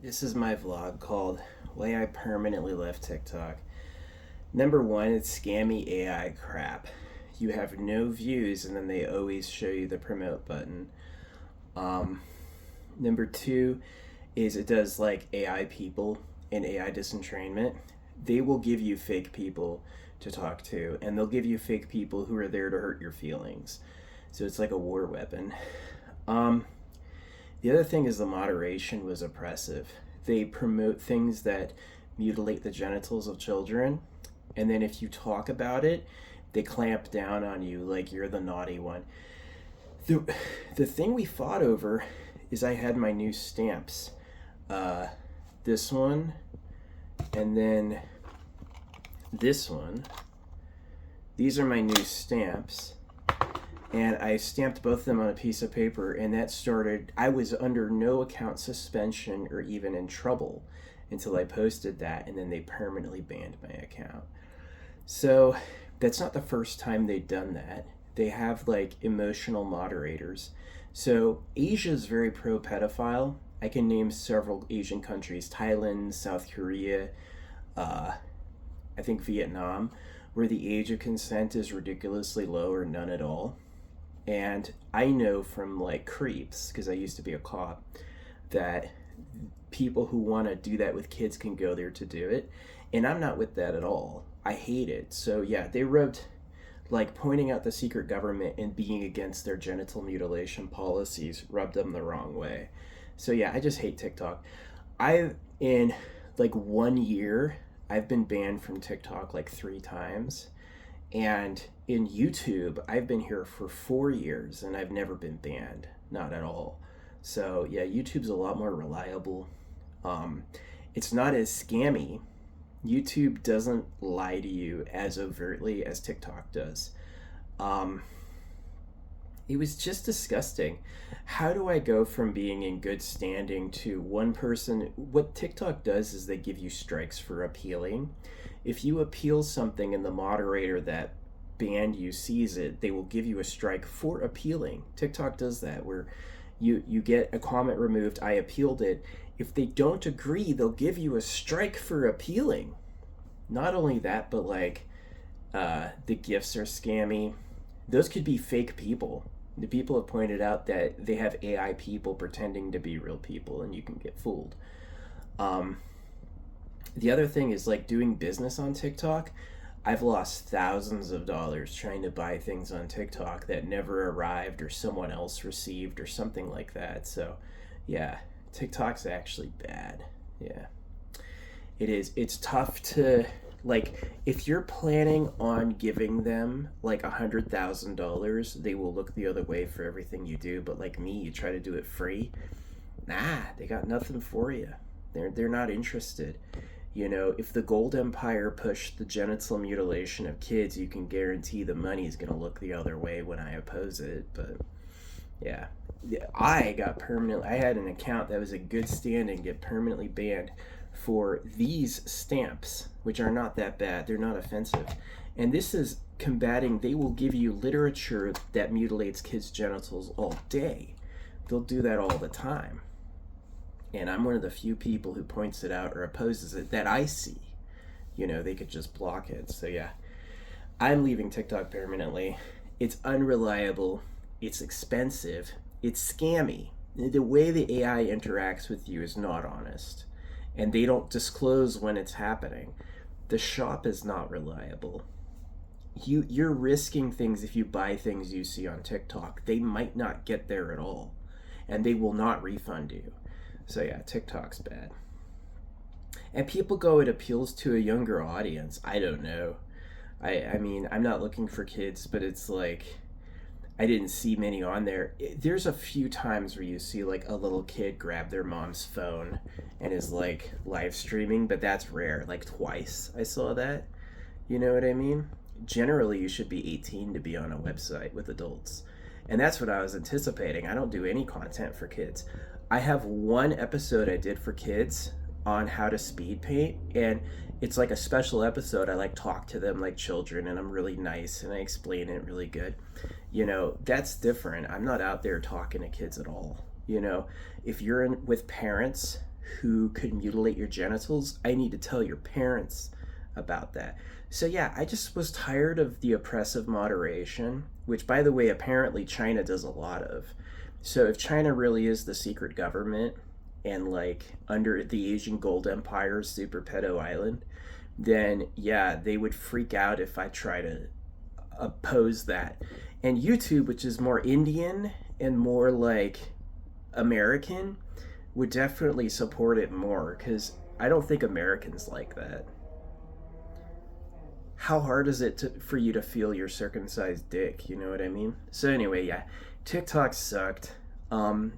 This is my vlog called Why I Permanently Left TikTok. Number one, it's scammy AI crap. You have no views and then they always show you the promote button. Um, Number two is it does like AI people and AI disentrainment. They will give you fake people to talk to, and they'll give you fake people who are there to hurt your feelings. So it's like a war weapon. Um, the other thing is the moderation was oppressive. They promote things that mutilate the genitals of children, and then if you talk about it, they clamp down on you like you're the naughty one. The, the thing we fought over is I had my new stamps. This one, and then this one. These are my new stamps. And I stamped both of them on a piece of paper, and that started, I was under no account suspension or even in trouble until I posted that, and then they permanently banned my account. So that's not the first time they've done that. They have like emotional moderators. So Asia is very pro pedophile. I can name several Asian countries: Thailand, South Korea, I think Vietnam, where the age of consent is ridiculously low or none at all. And I know from like creeps, because I used to be a cop, that people who want to do that with kids can go there to do it. And I'm not with that at all. I hate it. So yeah, they wrote like pointing out the secret government and being against their genital mutilation policies rubbed them the wrong way. So yeah, I just hate TikTok. In like 1 year, I've been banned from TikTok like 3 times. And in YouTube, I've been here for 4 years and I've never been banned, not at all. So yeah, YouTube's a lot more reliable. It's not as scammy. YouTube doesn't lie to you as overtly as TikTok does. It was just disgusting. How do I go from being in good standing to one person? What TikTok does is they give you strikes for appealing. If you appeal something and the moderator that banned you sees it, they will give you a strike for appealing. TikTok does that, where you get a comment removed. I appealed it. If they don't agree, they'll give you a strike for appealing. Not only that, but like the gifts are scammy. Those could be fake people. The people have pointed out that they have AI people pretending to be real people, and you can get fooled. The other thing is like doing business on TikTok. I've lost thousands of dollars trying to buy things on TikTok that never arrived or someone else received or something like that. So yeah, TikTok's actually bad. Yeah, it is. It's tough to, like, if you're planning on giving them like $100,000, they will look the other way for everything you do. But like me, you try to do it free, nah, they got nothing for you. They're not interested. You know, if the Gold Empire pushed the genital mutilation of kids, you can guarantee the money is going to look the other way when I oppose it. But yeah, I had an account that was in good standing get permanently banned for these stamps, which are not that bad. They're not offensive. And this is combating, they will give you literature that mutilates kids' genitals all day. They'll do that all the time. And I'm one of the few people who points it out or opposes it that I see. You know, they could just block it. So yeah, I'm leaving TikTok permanently. It's unreliable. It's expensive. It's scammy. The way the AI interacts with you is not honest. And they don't disclose when it's happening. The shop is not reliable. You're risking things if you buy things you see on TikTok. They might not get there at all. And they will not refund you. So yeah, TikTok's bad. And people go, it appeals to a younger audience. I don't know. I mean, I'm not looking for kids, but it's like, I didn't see many on there. There's a few times where you see like a little kid grab their mom's phone and is like live streaming, but that's rare. Like twice I saw that. You know what I mean? Generally, you should be 18 to be on a website with adults. And that's what I was anticipating. I don't do any content for kids. I have one episode I did for kids on how to speed paint, and it's like a special episode. I like talk to them like children, and I'm really nice and I explain it really good. You know, that's different. I'm not out there talking to kids at all. You know, if you're in with parents who could mutilate your genitals, I need to tell your parents about that. So yeah, I just was tired of the oppressive moderation, which by the way, apparently China does a lot of. So if China really is the secret government and like under the Asian Gold Empire's Super Pedo Island, then yeah, they would freak out if I try to oppose that. And YouTube, which is more Indian and more like American, would definitely support it more because I don't think Americans like that. How hard is it for you to feel your circumcised dick? You know what I mean? So anyway, yeah, TikTok sucked.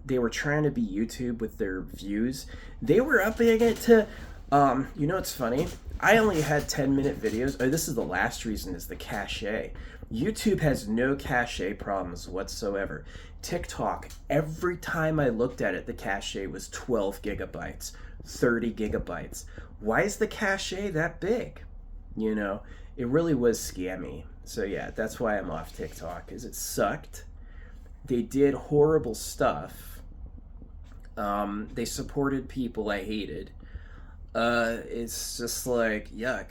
They were trying to be YouTube with their views. They were upping it to, you know what's funny? I only had 10-minute videos. Oh, this is the last reason is the cache. YouTube has no cache problems whatsoever. TikTok, every time I looked at it, the cache was 12 gigabytes, 30 gigabytes. Why is the cache that big? You know, it really was scammy. So yeah, that's why I'm off TikTok, is it sucked. They did horrible stuff. They supported people I hated. It's just like, yuck.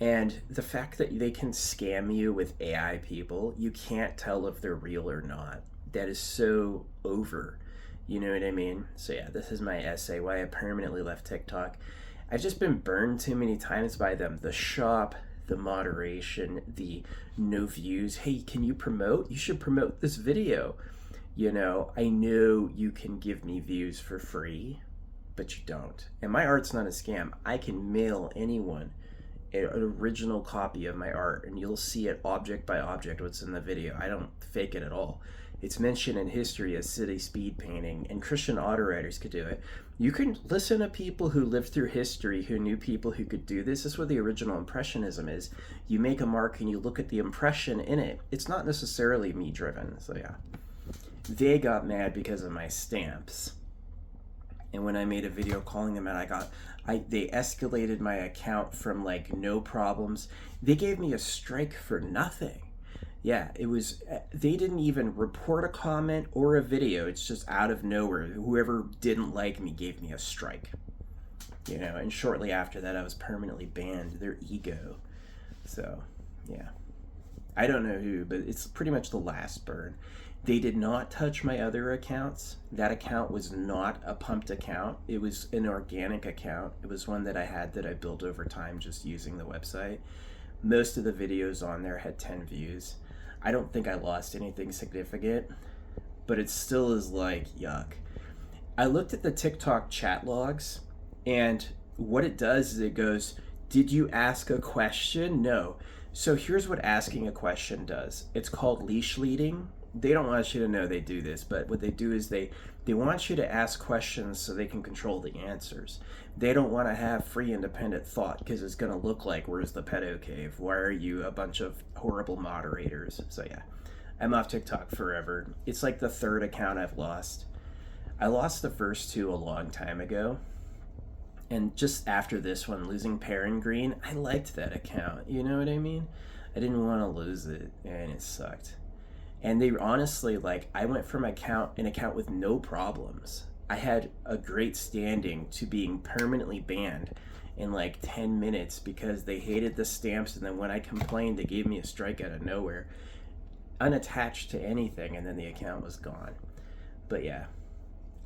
And the fact that they can scam you with AI people, you can't tell if they're real or not. That is so over. You know what I mean? So yeah, this is my essay, why I permanently left TikTok. I've just been burned too many times by them. The shop, the moderation, the no views. Hey, can you promote? You should promote this video. You know, I know you can give me views for free, but you don't. And my art's not a scam. I can mail anyone an original copy of my art, and you'll see it object by object what's in the video. I don't fake it at all. It's mentioned in history as city speed painting, and Christian auto writers could do it. You can listen to people who lived through history, who knew people who could do this. This is what the original Impressionism is. You make a mark and you look at the impression in it. It's not necessarily me driven, so yeah. They got mad because of my stamps. And when I made a video calling them out, they escalated my account from like no problems. They gave me a strike for nothing. Yeah, it was, they didn't even report a comment or a video. It's just out of nowhere. Whoever didn't like me gave me a strike. You know, and shortly after that, I was permanently banned. Their ego. So, yeah. I don't know who, but it's pretty much the last burn. They did not touch my other accounts. That account was not a pumped account. It was an organic account. It was one that I had that I built over time just using the website. Most of the videos on there had 10 views. I don't think I lost anything significant, but it still is like, yuck. I looked at the TikTok chat logs, and what it does is it goes, did you ask a question? No. So here's what asking a question does. It's called leash leading. They don't want you to know they do this, but what they do is they want you to ask questions so they can control the answers. They don't want to have free independent thought because it's going to look like, where's the pedo cave? Why are you a bunch of horrible moderators? So yeah, I'm off TikTok forever. It's like the third account I've lost. I lost the first two a long time ago. And just after this one, losing Perrin Green, I liked that account. You know what I mean? I didn't want to lose it, and it sucked. And they honestly, like, I went from an account with no problems. I had a great standing to being permanently banned in like 10 minutes because they hated the stamps, and then when I complained, they gave me a strike out of nowhere, unattached to anything, and then the account was gone. But yeah,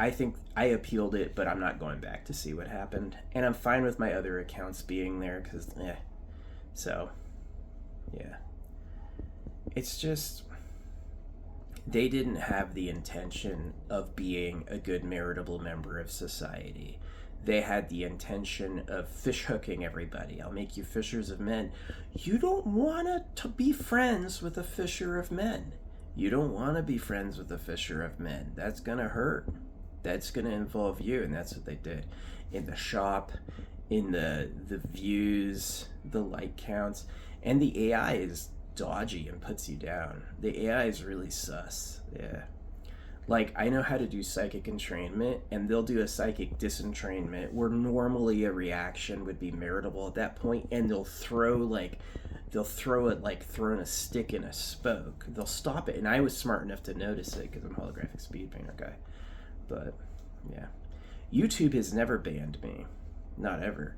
I think I appealed it, but I'm not going back to see what happened. And I'm fine with my other accounts being there because, So, yeah. It's just, they didn't have the intention of being a good meritable member of society. They had the intention of fishhooking everybody. I'll make you fishers of men. You don't want to be friends with a fisher of men. You don't want to be friends with a fisher of men. That's going to hurt. That's going to involve you, and that's what they did. In the shop, in the views, the like counts, and the AI is dodgy and puts you down. The AI is really sus. Yeah. Like, I know how to do psychic entrainment, and they'll do a psychic disentrainment where normally a reaction would be meritable at that point, and they'll throw it like throwing a stick in a spoke. They'll stop it, and I was smart enough to notice it because I'm a holographic speed painter guy. But yeah, YouTube has never banned me, not ever,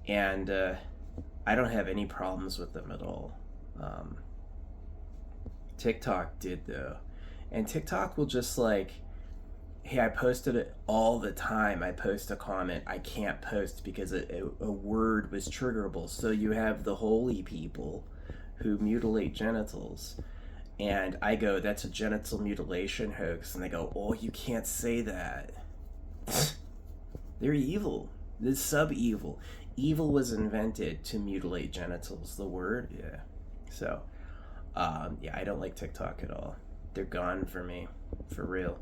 and I don't have any problems with them at all. Um, TikTok did though, and TikTok will just like, hey, I posted it all the time. I post a comment, I can't post because a word was triggerable. So you have the holy people who mutilate genitals. And I go, that's a genital mutilation hoax. And they go, oh, you can't say that. They're evil. They're sub-evil. Evil was invented to mutilate genitals. The word, yeah. So, yeah, I don't like TikTok at all. They're gone for me, for real.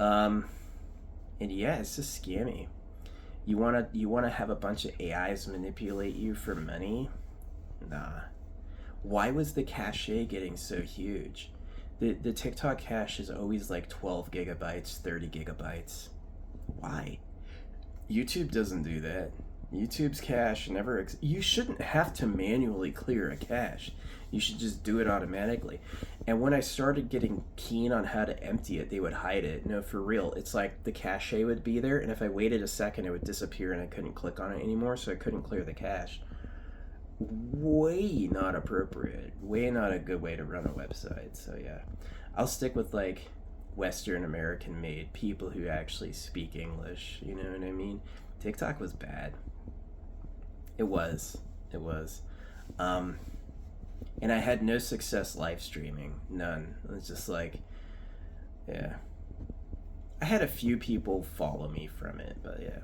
And yeah, it's just scammy. You wanna have a bunch of AIs manipulate you for money? Nah. Why was the cache getting so huge? The TikTok cache is always like 12 gigabytes, 30 gigabytes. Why? YouTube doesn't do that. YouTube's cache never. You shouldn't have to manually clear a cache. You should just do it automatically. And when I started getting keen on how to empty it, they would hide it. No, for real. It's like the cache would be there, and if I waited a second, it would disappear and I couldn't click on it anymore, so I couldn't clear the cache. Way not appropriate. Way not a good way to run a website. So yeah, I'll stick with like Western American made people who actually speak English. You know what I mean? TikTok was bad. It was. And I had no success live streaming. None. It was just like, yeah. I had a few people follow me from it, but yeah.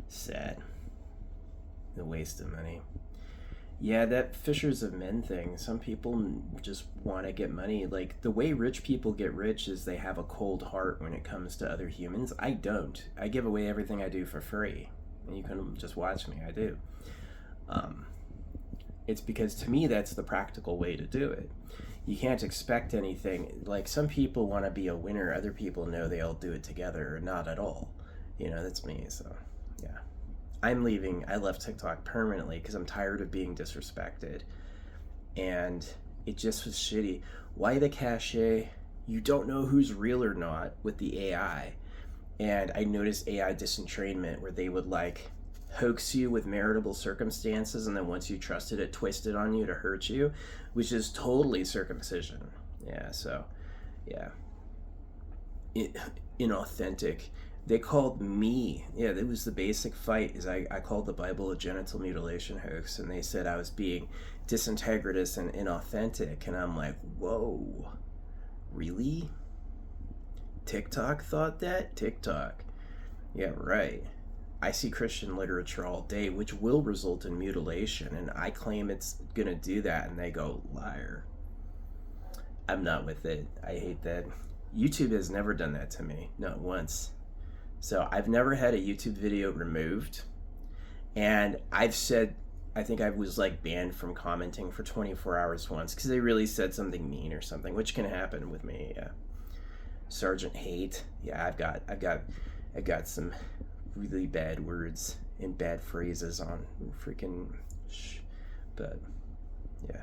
Sad. The waste of money. Yeah, that Fishers of Men thing. Some people just want to get money. Like, the way rich people get rich is they have a cold heart when it comes to other humans. I don't. I give away everything I do for free. And you can just watch me. I do. It's because to me that's the practical way to do it. You can't expect anything. Like, some people want to be a winner. Other people know they'll do it together, or not at all. You know, that's me. So, yeah. I'm leaving. I left TikTok permanently because I'm tired of being disrespected. And it just was shitty. Why the cache? You don't know who's real or not with the AI. And I noticed AI disentrainment where they would like hoax you with maritable circumstances, and then once you trusted it, twist it on you to hurt you, which is totally circumcision. Yeah, so, yeah. Inauthentic. They called me, yeah, that was the basic fight, is I called the Bible a genital mutilation hoax, and they said I was being disintegratous and inauthentic, and I'm like, whoa, really? TikTok thought that? TikTok. Yeah, right. I see Christian literature all day, which will result in mutilation, and I claim it's gonna do that, and they go, liar. I'm not with it. I hate that. YouTube has never done that to me, not once. So I've never had a YouTube video removed, and I've said, I think I was like banned from commenting for 24 hours once because they really said something mean or something, which can happen with me. Yeah. Sergeant Hate. Yeah, I've got some really bad words and bad phrases on freaking but yeah,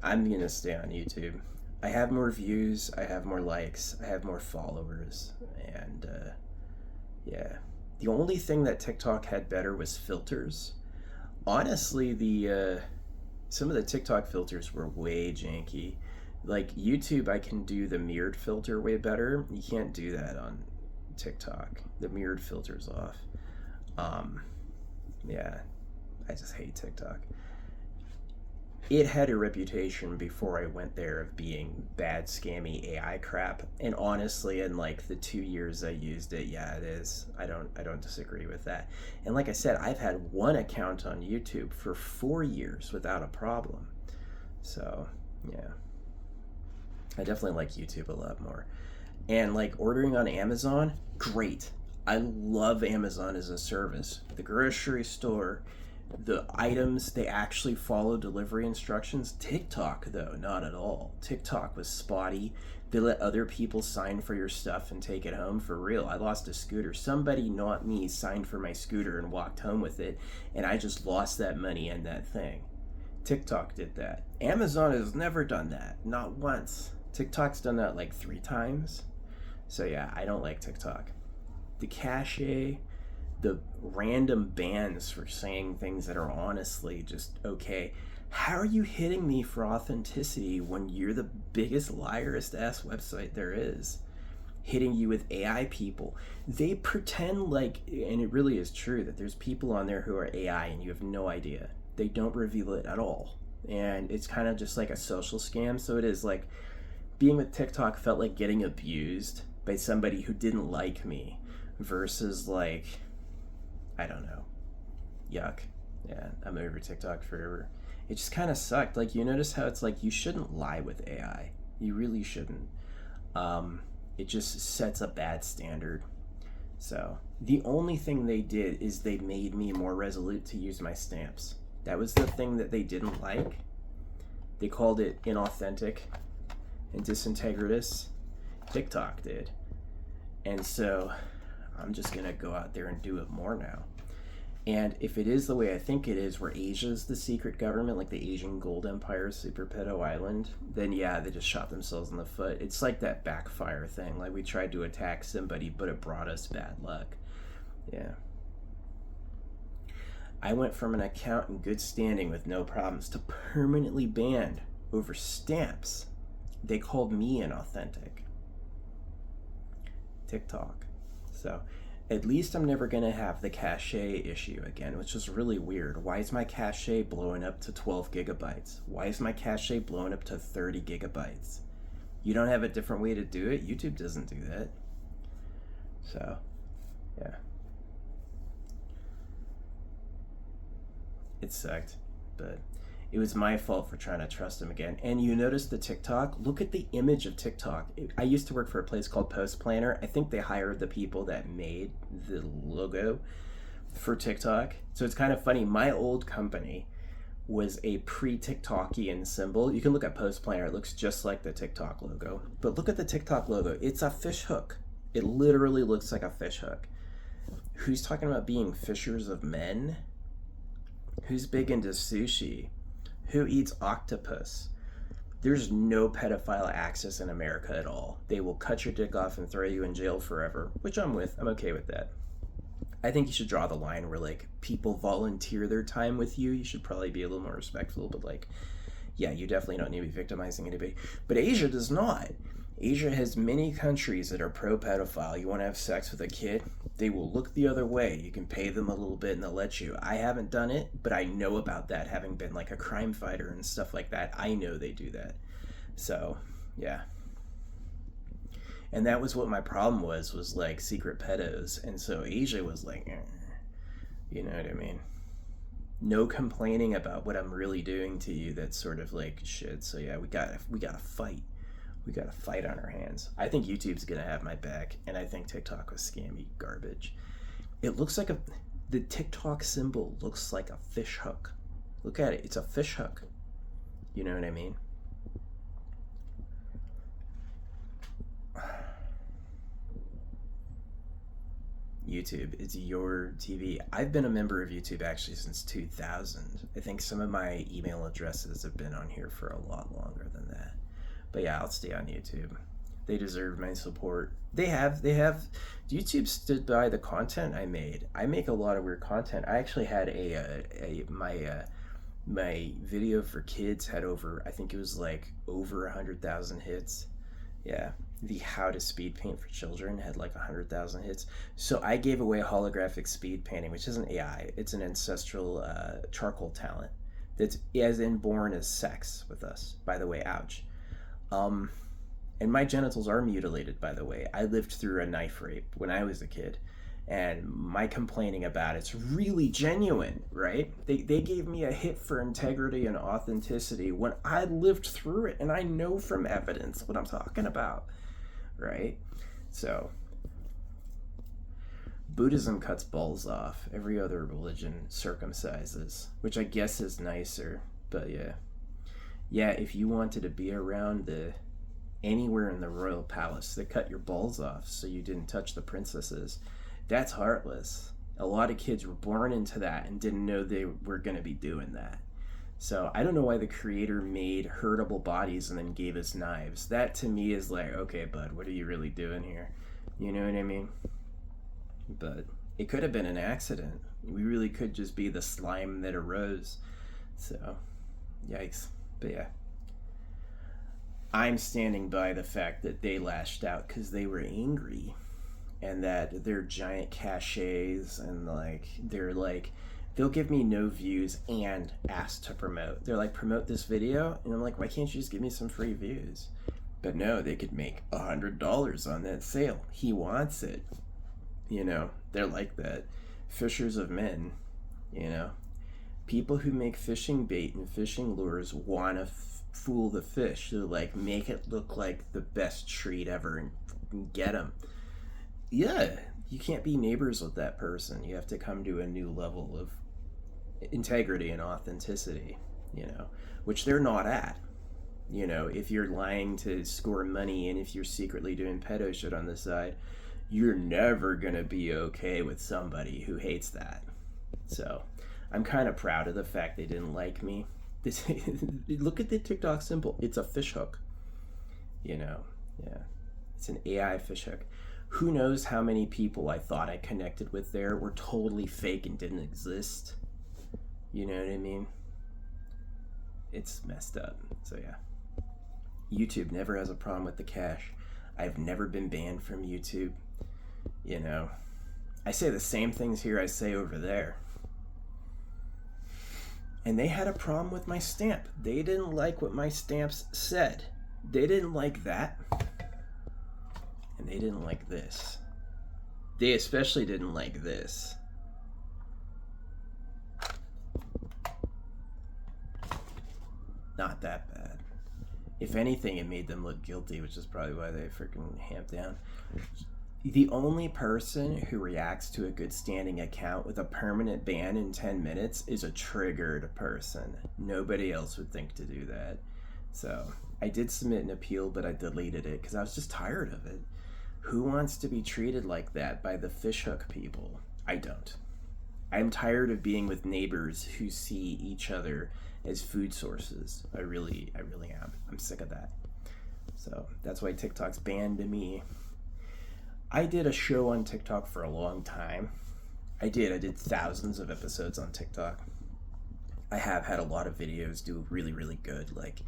I'm gonna stay on YouTube. I have more views, I have more likes, I have more followers, and yeah, the only thing that TikTok had better was filters. Honestly, the some of the TikTok filters were way janky. Like YouTube, I can do the mirrored filter way better. You can't do that on TikTok. The mirrored filter's off. Yeah, I just hate TikTok. It had a reputation before I went there of being bad, scammy AI crap. And honestly, in like the 2 years I used it, yeah, it is. I don't disagree with that. And like I said, I've had one account on YouTube for 4 years without a problem. So, yeah. I definitely like YouTube a lot more. And like ordering on Amazon, great. I love Amazon as a service. The grocery store, the items, they actually follow delivery instructions. TikTok, though, not at all. TikTok was spotty. They let other people sign for your stuff and take it home. For real, I lost a scooter. Somebody, not me, signed for my scooter and walked home with it, and I just lost that money and that thing. TikTok did that. Amazon has never done that, not once. TikTok's done that like 3 times. So yeah, I don't like TikTok. the cachet, the random bans for saying things that are honestly just okay. How are you hitting me for authenticity when you're the biggest liarist ass website there is? Hitting you with AI people. They pretend like, and it really is true, that there's people on there who are AI and you have no idea. They don't reveal it at all. And it's kind of just like a social scam. So it is like, being with TikTok felt like getting abused by somebody who didn't like me versus like, I don't know, yuck. Yeah, I'm over TikTok forever. It just kind of sucked. Like, you notice how it's like, you shouldn't lie with AI. You really shouldn't. It just sets a bad standard. So the only thing they did is they made me more resolute to use my stamps. That was the thing that they didn't like. They called it inauthentic and disintegritous. TikTok did. And so I'm just going to go out there and do it more now. And if it is the way I think it is, where Asia's the secret government, like the Asian Gold Empire, Super Pedo Island, then yeah, they just shot themselves in the foot. It's like that backfire thing. Like, we tried to attack somebody, but it brought us bad luck. Yeah. I went from an account in good standing with no problems to permanently banned over stamps. They called me inauthentic. TikTok. So at least I'm never going to have the cache issue again, which is really weird. Why is my cache blowing up to 12 gigabytes? Why is my cache blowing up to 30 gigabytes? You don't have a different way to do it? YouTube doesn't do that. So, yeah. It sucked, but it was my fault for trying to trust him again. And you notice the TikTok? Look at the image of TikTok. I used to work for a place called Post Planner. I think they hired the people that made the logo for TikTok. So it's kind of funny. My old company was a pre-TikTokian symbol. You can look at Post Planner. It looks just like the TikTok logo. But look at the TikTok logo. It's a fish hook. It literally looks like a fish hook. Who's talking about being fishers of men? Who's big into sushi? Who eats octopus? There's no pedophile access in America at all. They will cut your dick off and throw you in jail forever, which I'm with. I'm okay with that. I think you should draw the line where, like, people volunteer their time with you. You should probably be a little more respectful, but, like, yeah, you definitely don't need to be victimizing anybody. But Asia does not. Asia has many countries that are pro-pedophile. You want to have sex with a kid? They will look the other way. You can pay them a little bit and they'll let you. I haven't done it, but I know about that, having been like a crime fighter and stuff like that. I know they do that. So, yeah. And that was what my problem was like secret pedos. And so Asia was like, you know what I mean? No complaining about what I'm really doing to you. That's sort of like shit. So yeah, we gotta fight. We got a fight on our hands. I think YouTube's gonna have my back, and I think TikTok was scammy garbage. It looks like the TikTok symbol looks like a fish hook. Look at it, it's a fish hook. You know what I mean? YouTube, it's your TV. I've been a member of YouTube actually since 2000. I think some of my email addresses have been on here for a lot longer than that. But yeah, I'll stay on YouTube. They deserve my support. They have. YouTube stood by the content I made. I make a lot of weird content. I actually had my video for kids had over, I think it was like over 100,000 hits. Yeah, the how to speed paint for children had like 100,000 hits. So I gave away holographic speed painting, which isn't AI. It's an ancestral charcoal talent that's as inborn as sex with us. By the way, ouch. And my genitals are mutilated, by the way. I lived through a knife rape when I was a kid, and my complaining about it's really genuine, right? They gave me a hit for integrity and authenticity when I lived through it, and I know from evidence what I'm talking about, right? So Buddhism cuts balls off. Every other religion circumcises, which I guess is nicer, but yeah. Yeah, if you wanted to be around anywhere in the royal palace, they cut your balls off so you didn't touch the princesses. That's heartless. A lot of kids were born into that and didn't know they were going to be doing that. So I don't know why the creator made hurtable bodies and then gave us knives. That to me is like, okay, bud, what are you really doing here? You know what I mean? But it could have been an accident. We really could just be the slime that arose. So, yikes. But yeah. I'm standing by the fact that they lashed out because they were angry, and that their giant cachets and like they're like they'll give me no views and ask to promote. They're like, promote this video, and I'm like, why can't you just give me some free views? But no, they could make $100 on that sale. He wants it. They're like that. Fishers of men. People who make fishing bait and fishing lures want to fool the fish. They're like, make it look like the best treat ever and get them. Yeah, you can't be neighbors with that person. You have to come to a new level of integrity and authenticity, which they're not at. If you're lying to score money and if you're secretly doing pedo shit on the side, you're never going to be okay with somebody who hates that. So I'm kind of proud of the fact they didn't like me. Look at the TikTok symbol. It's a fishhook. Yeah. It's an AI fishhook. Who knows how many people I thought I connected with there were totally fake and didn't exist. You know what I mean? It's messed up. So yeah. YouTube never has a problem with the cash. I've never been banned from YouTube. I say the same things here I say over there. And they had a problem with my stamp. They didn't like what my stamps said. They didn't like that. And they didn't like this. They especially didn't like this. Not that bad. If anything, it made them look guilty, which is probably why they freaking hamped down. The only person who reacts to a good standing account with a permanent ban in 10 minutes is a triggered person. Nobody else would think to do that. So I did submit an appeal, but I deleted it because I was just tired of it. Who wants to be treated like that by the fishhook people? I don't. I'm tired of being with neighbors who see each other as food sources. I really am. I'm sick of that. So that's why TikTok's banned me. I did a show on TikTok for a long time. I did thousands of episodes on TikTok. I have had a lot of videos do really, really good, like,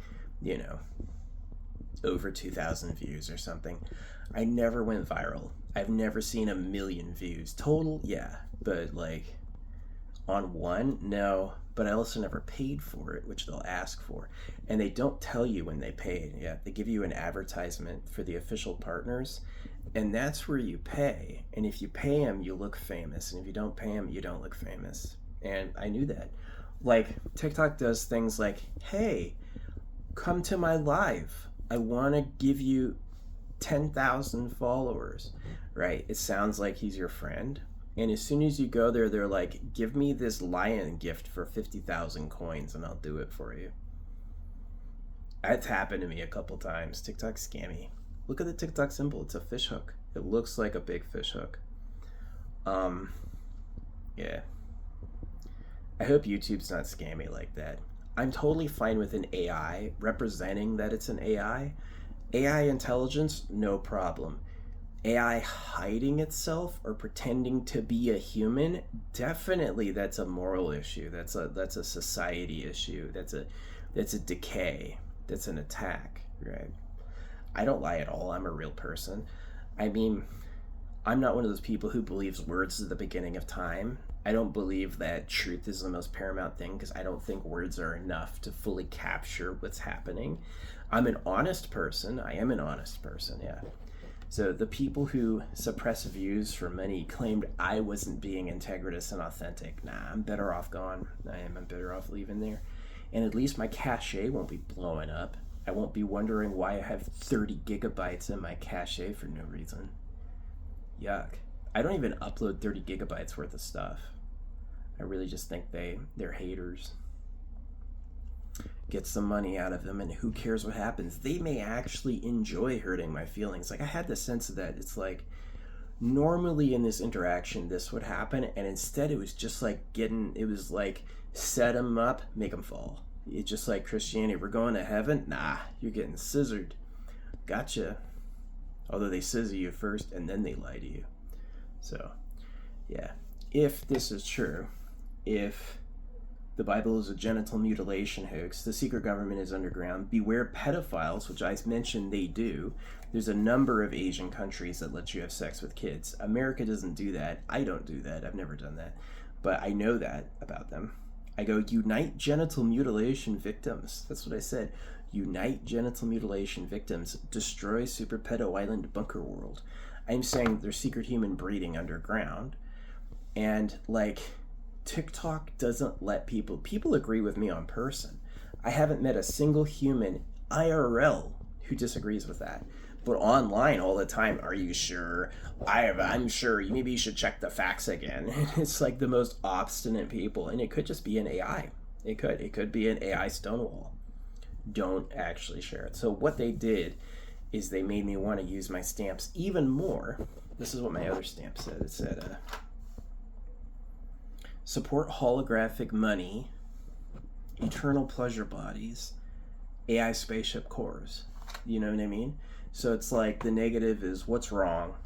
over 2,000 views or something. I never went viral. I've never seen 1 million views. Total, yeah. But like, on one, no. But I also never paid for it, which they'll ask for. And they don't tell you when they pay. Yeah, they give you an advertisement for the official partners, and that's where you pay. And if you pay them, you look famous. And if you don't pay them, you don't look famous. And I knew that. Like, TikTok does things like, hey, come to my live. I want to give you 10,000 followers, right? It sounds like he's your friend. And as soon as you go there, they're like, give me this lion gift for 50,000 coins and I'll do it for you. That's happened to me a couple times. TikTok's scammy. Look at the TikTok symbol. It's a fish hook. It looks like a big fish hook. Yeah. I hope YouTube's not scammy like that. I'm totally fine with an AI representing that it's an AI. AI intelligence, no problem. AI hiding itself or pretending to be a human, definitely that's a moral issue. That's a society issue. That's a decay. That's an attack, right? I don't lie at all. I'm a real person. I mean, I'm not one of those people who believes words is the beginning of time. I don't believe that truth is the most paramount thing because I don't think words are enough to fully capture what's happening. I'm an honest person. I am an honest person, yeah. So the people who suppress views for money claimed I wasn't being integritous and authentic. Nah, I'm better off gone. I'm better off leaving there. And at least my cache won't be blowing up. I won't be wondering why I have 30 gigabytes in my cache for no reason. Yuck. I don't even upload 30 gigabytes worth of stuff. I really just think they're haters. Get some money out of them, and who cares what happens? They may actually enjoy hurting my feelings. Like, I had the sense of that. It's like, normally in this interaction, this would happen, and instead it was just like it was like, set them up, make them fall. It's just like Christianity. We're going to heaven? Nah, you're getting scissored. Gotcha. Although they scissor you first, and then they lie to you. So, Yeah. If this is true, if the Bible is a genital mutilation hoax, the secret government is underground, beware pedophiles, which I mentioned they do. There's a number of Asian countries that let you have sex with kids. America doesn't do that. I don't do that. I've never done that. But I know that about them. I go, unite genital mutilation victims. That's what I said. Unite genital mutilation victims. Destroy Super Pedo Island Bunker World. I'm saying there's secret human breeding underground. And, like, TikTok doesn't let people agree with me on person. I haven't met a single human IRL who disagrees with that. But online all the time, are you sure? I'm sure. Maybe you should check the facts again. It's like the most obstinate people, and it could just be an AI. It could be an AI Stonewall. Don't actually share it. So what they did is they made me want to use my stamps even more. This is what my other stamp said. It said, support holographic money, eternal pleasure bodies, AI spaceship cores. You know what I mean? So it's like the negative is what's wrong.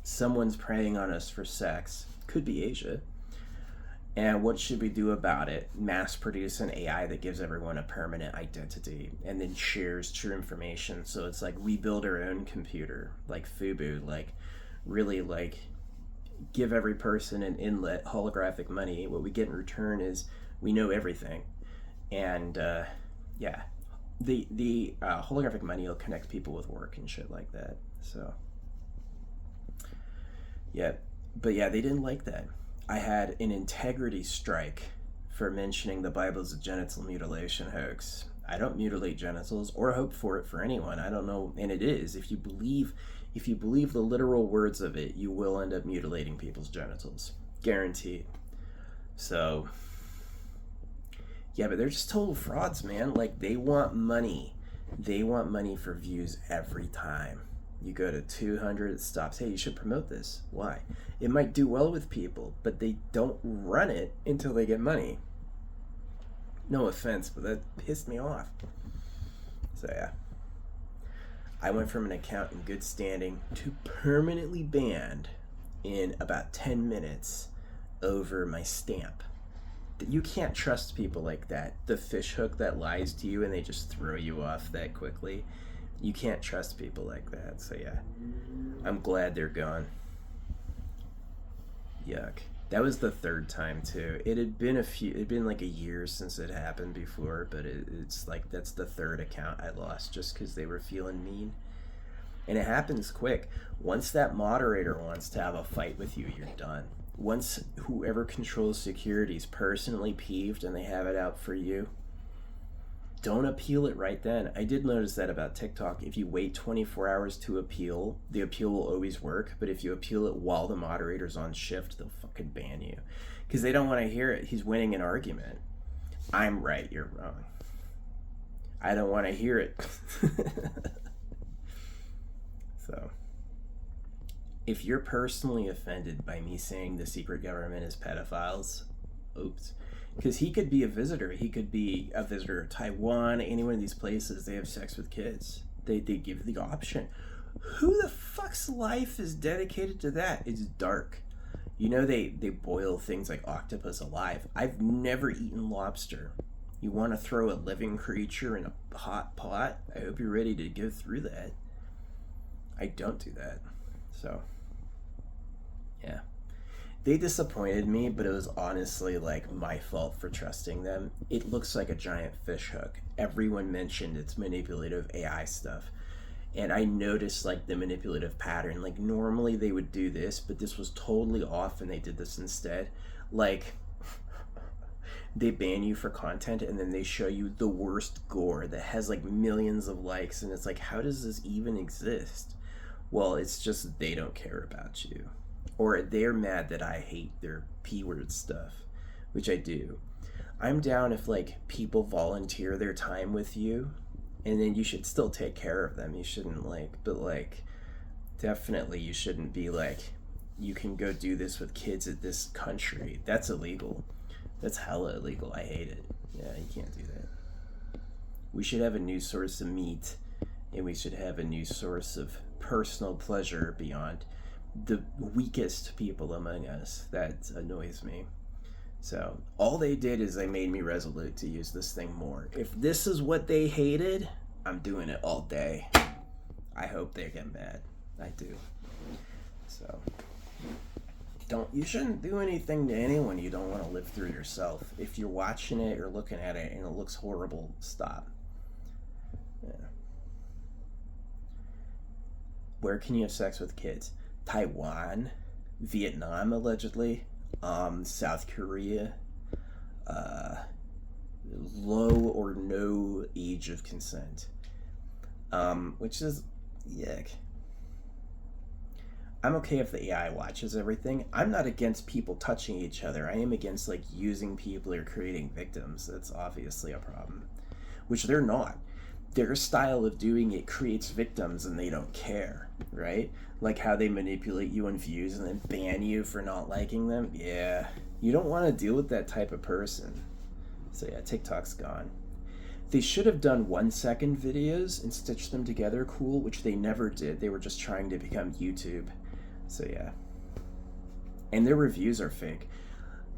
Someone's preying on us for sex. Could be Asia. And what should we do about it? Mass produce an AI that gives everyone a permanent identity and then shares true information. So it's like we build our own computer, like FUBU, like really like give every person an inlet, holographic money. What we get in return is we know everything. And yeah, the holographic money will connect people with work and shit like that. So yeah, but yeah, they didn't like that. I had an integrity strike for mentioning the Bible's a genital mutilation hoax. I don't mutilate genitals or hope for it for anyone. I don't know, and it is. If you believe the literal words of it, you will end up mutilating people's genitals. Guaranteed. So yeah, but they're just total frauds, man. Like, they want money. They want money for views every time. You go to 200, it stops. Hey, you should promote this. Why? It might do well with people, but they don't run it until they get money. No offense, but that pissed me off. So yeah. I went from an account in good standing to permanently banned in about 10 minutes over my stamp. You can't trust people like that. The fishhook that lies to you and they just throw you off that quickly. You can't trust people like that. So yeah, I'm glad they're gone. Yuck. That was the third time too. It'd been like a year since it happened before, but it's like that's the third account I lost just because they were feeling mean. And it happens quick. Once that moderator wants to have a fight with you, you're done. Once whoever controls security is personally peeved and they have it out for you, don't appeal it right then. I did notice that about TikTok. If you wait 24 hours to appeal, the appeal will always work. But if you appeal it while the moderator's on shift, they'll fucking ban you. Because they don't want to hear it. He's winning an argument. I'm right, you're wrong. I don't want to hear it. So, if you're personally offended by me saying the secret government is pedophiles, oops. Because he could be a visitor. He could be a visitor of Taiwan, any one of these places. They have sex with kids. They give the option. Who the fuck's life is dedicated to that? It's dark. You know they boil things like octopus alive. I've never eaten lobster. You want to throw a living creature in a hot pot? I hope you're ready to go through that. I don't do that. So, yeah. They disappointed me, but it was honestly like my fault for trusting them. It looks like a giant fishhook. Everyone mentioned it's manipulative AI stuff. And I noticed like the manipulative pattern. Like normally they would do this, but this was totally off and they did this instead. Like they ban you for content and then they show you the worst gore that has like millions of likes and it's like, how does this even exist? Well, it's just they don't care about you. Or they're mad that I hate their P-word stuff, which I do. I'm down if like people volunteer their time with you and then you should still take care of them. You shouldn't definitely you shouldn't be like, you can go do this with kids at this country. That's illegal. That's hella illegal. I hate it. Yeah, you can't do that. We should have a new source of meat and we should have a new source of personal pleasure beyond the weakest people among us. That annoys me. So all they did is they made me resolute to use this thing more. If this is what they hated, I'm doing it all day. I hope they get mad. I do. So you shouldn't do anything to anyone you don't want to live through yourself. If you're watching it or looking at it and it looks horrible, stop. Yeah. Where can you have sex with kids? Taiwan, Vietnam allegedly, South Korea, low or no age of consent, which is yuck. I'm okay if the AI watches everything. I'm not against people touching each other. I am against like using people or creating victims. That's obviously a problem, which they're not. Their style of doing it creates victims and they don't care, right? Like how they manipulate you on views and then ban you for not liking them. Yeah, you don't want to deal with that type of person. So yeah, TikTok's gone. They should have done 1-second videos and stitched them together cool, which they never did. They were just trying to become YouTube. So yeah. And their reviews are fake.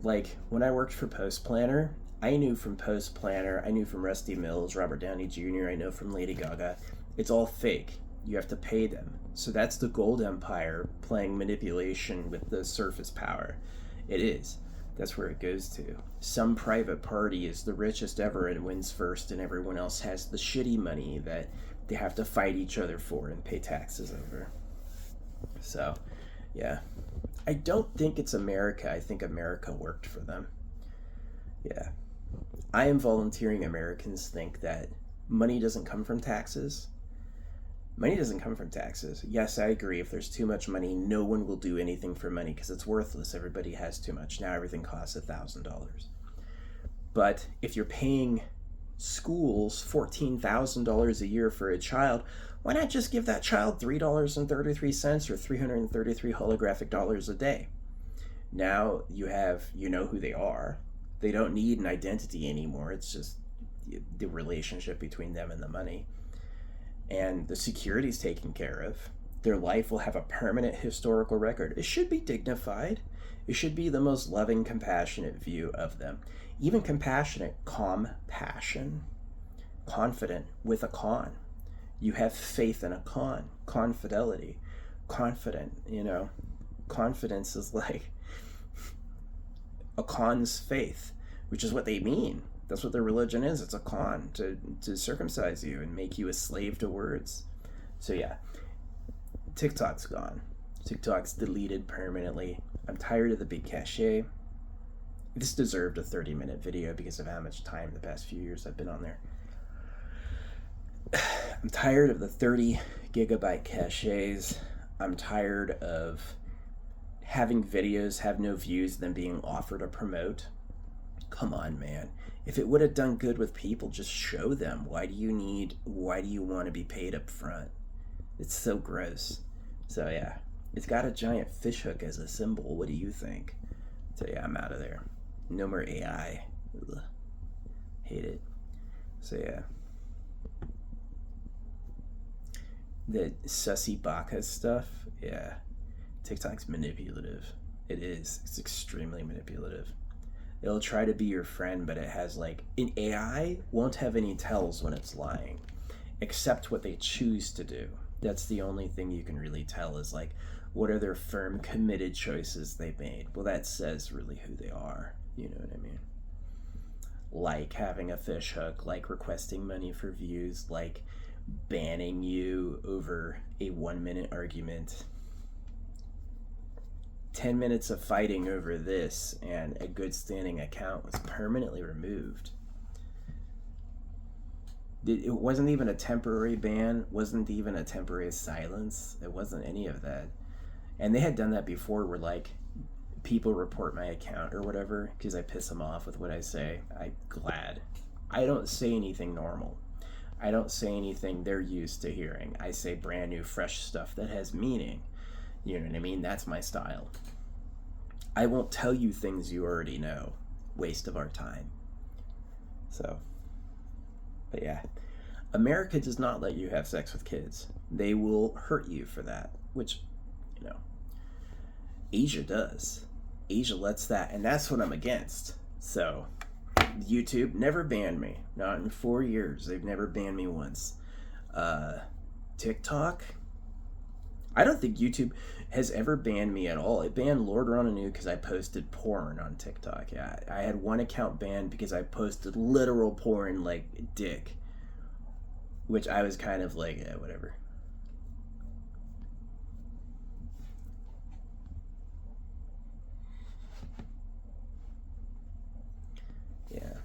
Like when I worked for Post Planner, I knew from Post Planner, I knew from Rusty Mills, Robert Downey Jr., I know from Lady Gaga. It's all fake. You have to pay them. So that's the gold empire playing manipulation with the surface power. It is. That's where it goes to. Some private party is the richest ever and wins first, and everyone else has the shitty money that they have to fight each other for and pay taxes over. So, yeah. I don't think it's America. I think America worked for them. Yeah. I am volunteering Americans think that money doesn't come from taxes. Money doesn't come from taxes. Yes, I agree. If there's too much money, no one will do anything for money because it's worthless. Everybody has too much. Now everything costs $1,000. But if you're paying schools $14,000 a year for a child, why not just give that child $3.33 or 333 holographic dollars a day? Now you know who they are. They don't need an identity anymore. It's just the relationship between them and the money. And the security's taken care of. Their life will have a permanent historical record. It should be dignified. It should be the most loving, compassionate view of them. Even compassionate, compassion. Confident with a con. You have faith in a con. Confidelity. Confident, Confidence is like a con's faith, which is what they mean. That's what their religion is. It's a con to circumcise you and make you a slave to words. So yeah, TikTok's gone. TikTok's deleted permanently. I'm tired of the big cachet. This deserved a 30-minute video because of how much time the past few years I've been on there. I'm tired of the 30 gigabyte caches. I'm tired of having videos have no views, then being offered to promote. Come on, man. If it would have done good with people, just show them. Why do you want to be paid up front? It's so gross. So yeah, it's got a giant fishhook as a symbol. What do you think? So yeah, I'm out of there. No more AI. Ugh. Hate it. So yeah. The sussy baka stuff, yeah. TikTok's manipulative. It is. It's extremely manipulative. It'll try to be your friend, but it has an AI won't have any tells when it's lying, except what they choose to do. That's the only thing you can really tell is what are their firm, committed choices they've made. Well, that says really who they are. You know what I mean? Like having a fishhook, like requesting money for views, like banning you over a 1-minute argument. 10 minutes of fighting over this and a good standing account was permanently removed. It wasn't even a temporary ban, wasn't even a temporary silence. It wasn't any of that. And they had done that before where people report my account or whatever because I piss them off with what I say. I'm glad. I don't say anything normal. I don't say anything they're used to hearing. I say brand new, fresh stuff that has meaning. You know what I mean? That's my style. I won't tell you things you already know. Waste of our time. So, but yeah. America does not let you have sex with kids. They will hurt you for that, which, Asia does. Asia lets that, and that's what I'm against. So, YouTube never banned me. Not in 4 years. They've never banned me once. TikTok, I don't think YouTube has ever banned me at all. It banned Lord Ronanu because I posted porn on TikTok. Yeah, I had one account banned because I posted literal porn like dick, which I was kind of like, yeah, whatever. Yeah.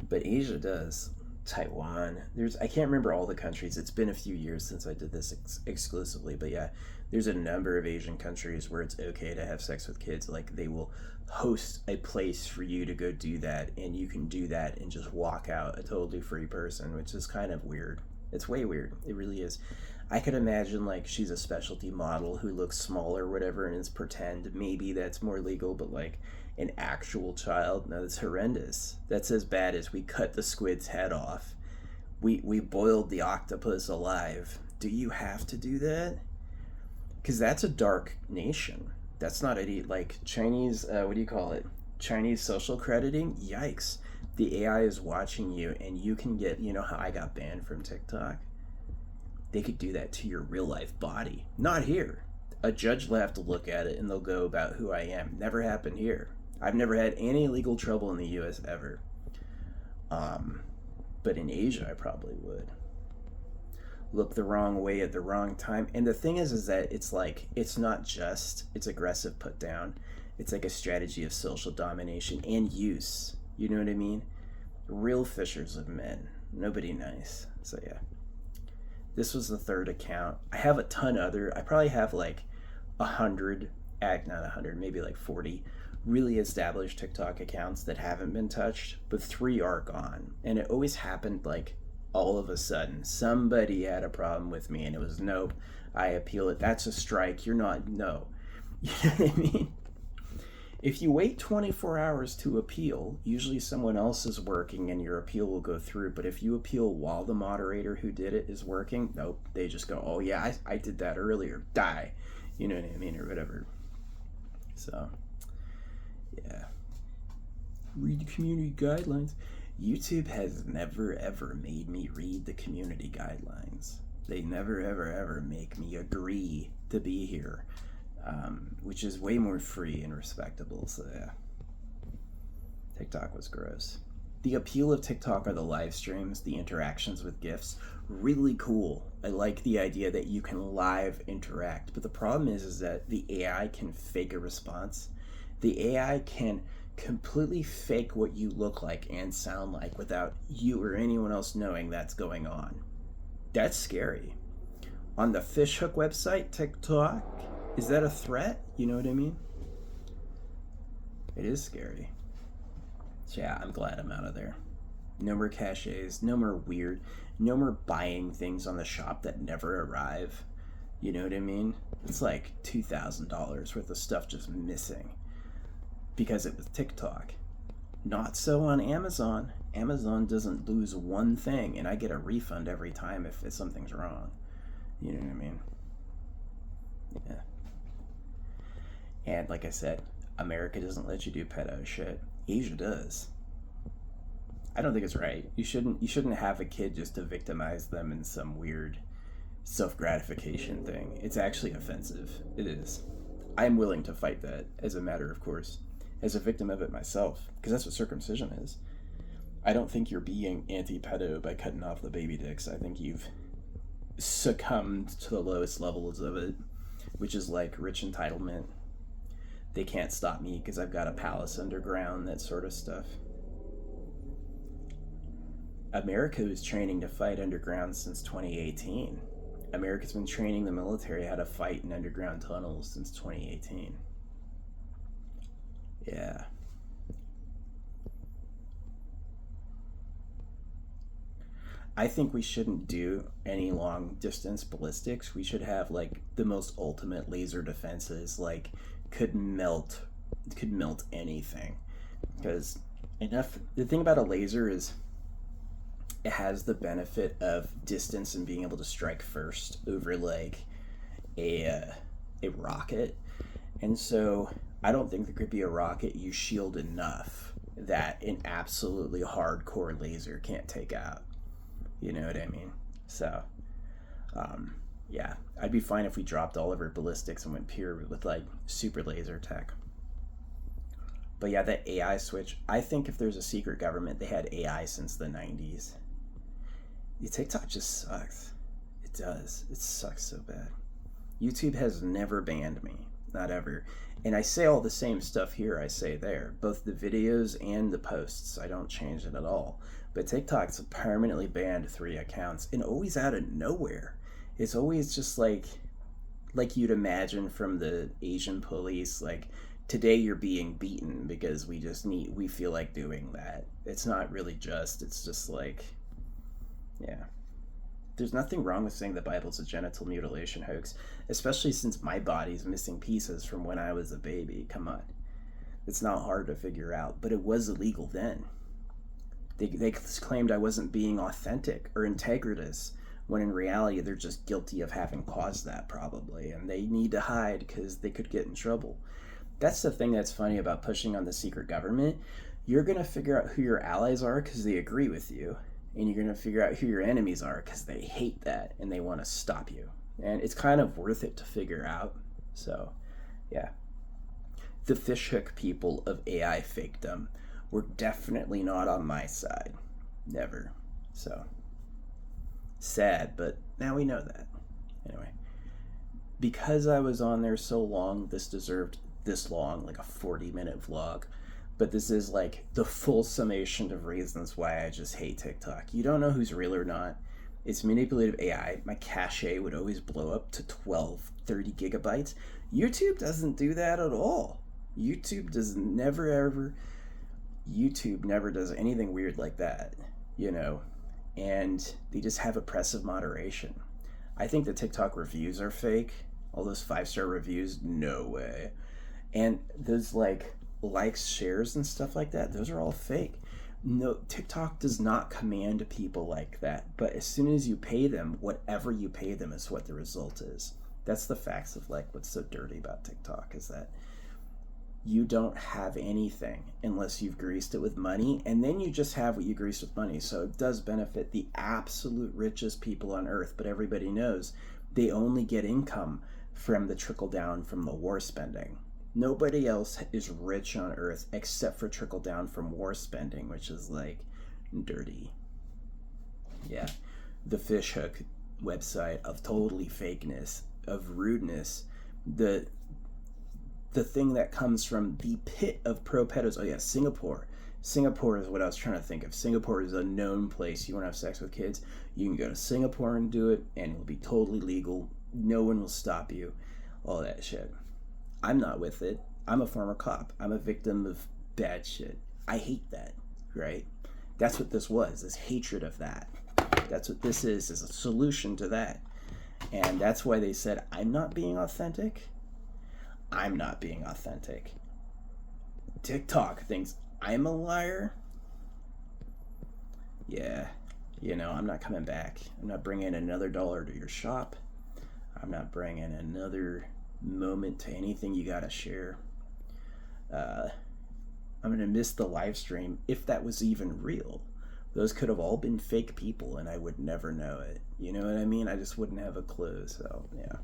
But Asia does. Taiwan. I can't remember all the countries. It's been a few years since I did this exclusively, but yeah, there's a number of Asian countries where it's okay to have sex with kids. Like, they will host a place for you to go do that, and you can do that and just walk out a totally free person, which is kind of weird. It's way weird. It really is. I could imagine, like, she's a specialty model who looks small or whatever and is pretend. Maybe that's more legal, but like an actual child, no, that's horrendous. That's as bad as we cut the squid's head off. We boiled the octopus alive. Do you have to do that? Because that's a dark nation. That's not like Chinese, what do you call it? Chinese social crediting? Yikes. The AI is watching you, and you can get, you know how I got banned from TikTok? They could do that to your real life body. Not here. A judge will have to look at it and they'll go about who I am. Never happened here. I've never had any legal trouble in the US ever. But in Asia, I probably would. Look the wrong way at the wrong time. And the thing is that it's like, it's not just, it's aggressive put down. It's like a strategy of social domination and use. You know what I mean? Real fishers of men. Nobody nice. So yeah. This was the third account. I have a ton other. I probably have like 100, not 100, maybe like 40 really established TikTok accounts that haven't been touched, but 3 are gone. And it always happened like all of a sudden. Somebody had a problem with me and it was, nope, I appeal it. That's a strike. You're not, no. You know what I mean? If you wait 24 hours to appeal, usually someone else is working and your appeal will go through. But if you appeal while the moderator who did it is working, nope, they just go, oh yeah, I did that earlier, die. You know what I mean, or whatever. So, yeah. Read the community guidelines. YouTube has never ever made me read the community guidelines. They never ever ever make me agree to be here. Which is way more free and respectable, so yeah. TikTok was gross. The appeal of TikTok are the live streams, the interactions with GIFs. Really cool. I like the idea that you can live interact, but the problem is that the AI can fake a response. The AI can completely fake what you look like and sound like without you or anyone else knowing that's going on. That's scary. On the fishhook website, TikTok, is that a threat? You know what I mean? It is scary. So yeah, I'm glad I'm out of there. No more caches, no more weird, no more buying things on the shop that never arrive. You know what I mean? It's like $2,000 worth of stuff just missing because it was TikTok. Not so on Amazon. Amazon doesn't lose one thing, and I get a refund every time if something's wrong. You know what I mean? Yeah. And like I said, America doesn't let you do pedo shit. Asia does. I don't think it's right. You shouldn't have a kid just to victimize them in some weird self-gratification thing. It's actually offensive. It is. I'm willing to fight that as a matter of course, as a victim of it myself, because that's what circumcision is. I don't think you're being anti-pedo by cutting off the baby dicks. I think you've succumbed to the lowest levels of it, which is like rich entitlement. They can't stop me because I've got a palace underground, that sort of stuff. America was training to fight underground since 2018. America's been training the military how to fight in underground tunnels since 2018. Yeah. I think we shouldn't do any long distance ballistics. We should have like the most ultimate laser defenses, like could melt anything. Because the thing about a laser is it has the benefit of distance and being able to strike first over like a a rocket. And so I don't think there could be a rocket you shield enough that an absolutely hardcore laser can't take out. You know what I mean? So, yeah, I'd be fine if we dropped all of our ballistics and went pure with like super laser tech. But yeah, that AI switch, I think if there's a secret government, they had AI since the 90s. The TikTok just sucks. It does. It sucks so bad. YouTube has never banned me. Not ever. And I say all the same stuff here I say there. Both the videos and the posts. I don't change it at all. But TikTok's permanently banned 3 accounts. And always out of nowhere. It's always just like you'd imagine from the Asian police, like, today you're being beaten because we feel like doing that. It's not really just, it's just like, yeah. There's nothing wrong with saying the Bible's a genital mutilation hoax, especially since my body's missing pieces from when I was a baby. Come on. It's not hard to figure out, but it was illegal then. They claimed I wasn't being authentic or integritous, when in reality they're just guilty of having caused that probably, and they need to hide because they could get in trouble. That's the thing that's funny about pushing on the secret government. You're going to figure out who your allies are because they agree with you. And you're going to figure out who your enemies are because they hate that and they want to stop you. And it's kind of worth it to figure out. So, yeah. The fishhook people of AI fakedom were definitely not on my side. Never. So, sad, but now we know that. Anyway. Because I was on there so long, this deserved this long, like a 40-minute vlog. But this is like the full summation of reasons why I just hate TikTok. You don't know who's real or not. It's manipulative AI. My cache would always blow up to 12, 30 gigabytes. YouTube doesn't do that at all. YouTube never does anything weird like that, you know. And they just have oppressive moderation. I think the TikTok reviews are fake. All those 5-star reviews, no way. And those likes, shares, and stuff like that, those are all fake. No, TikTok does not command people like that. But as soon as you pay them, whatever you pay them is what the result is. That's the facts of like what's so dirty about TikTok, is that you don't have anything unless you've greased it with money, and then you just have what you greased with money. So it does benefit the absolute richest people on earth, but everybody knows they only get income from the trickle down from the war spending. Nobody else is rich on earth except for trickle down from war spending, which is like dirty. Yeah. The fishhook website of totally fakeness, of rudeness, the thing that comes from the pit of pro pedos. Oh yeah, Singapore. Singapore is what I was trying to think of. Singapore is a known place. You want to have sex with kids, you can go to Singapore and do it, and it'll be totally legal. No one will stop you. All that shit. I'm not with it. I'm a former cop. I'm a victim of bad shit. I hate that, right? That's what this was, this hatred of that. That's what this is a solution to that. And that's why they said, I'm not being authentic. I'm not being authentic. TikTok thinks I'm a liar. Yeah, you know, I'm not coming back. I'm not bringing another dollar to your shop. I'm not bringing another moment to anything you gotta share. I'm gonna miss the live stream if that was even real. Those could have all been fake people and I would never know it. You know what I mean? I just wouldn't have a clue. So yeah,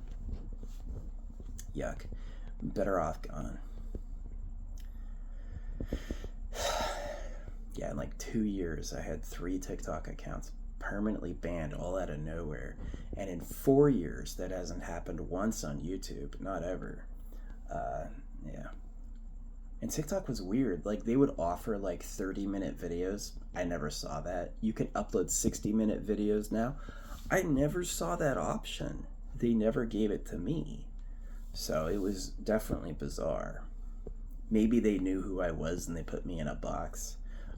yuck. I'm better off gone. Yeah, in like 2 years I had 3 TikTok accounts permanently banned all out of nowhere, and in 4 years that hasn't happened once on YouTube, not ever. Yeah. And TikTok was weird. Like, they would offer like 30-minute videos. I never saw that. You can upload 60-minute videos now. I never saw that option. They never gave it to me. So it was definitely bizarre. Maybe they knew who I was and they put me in a box.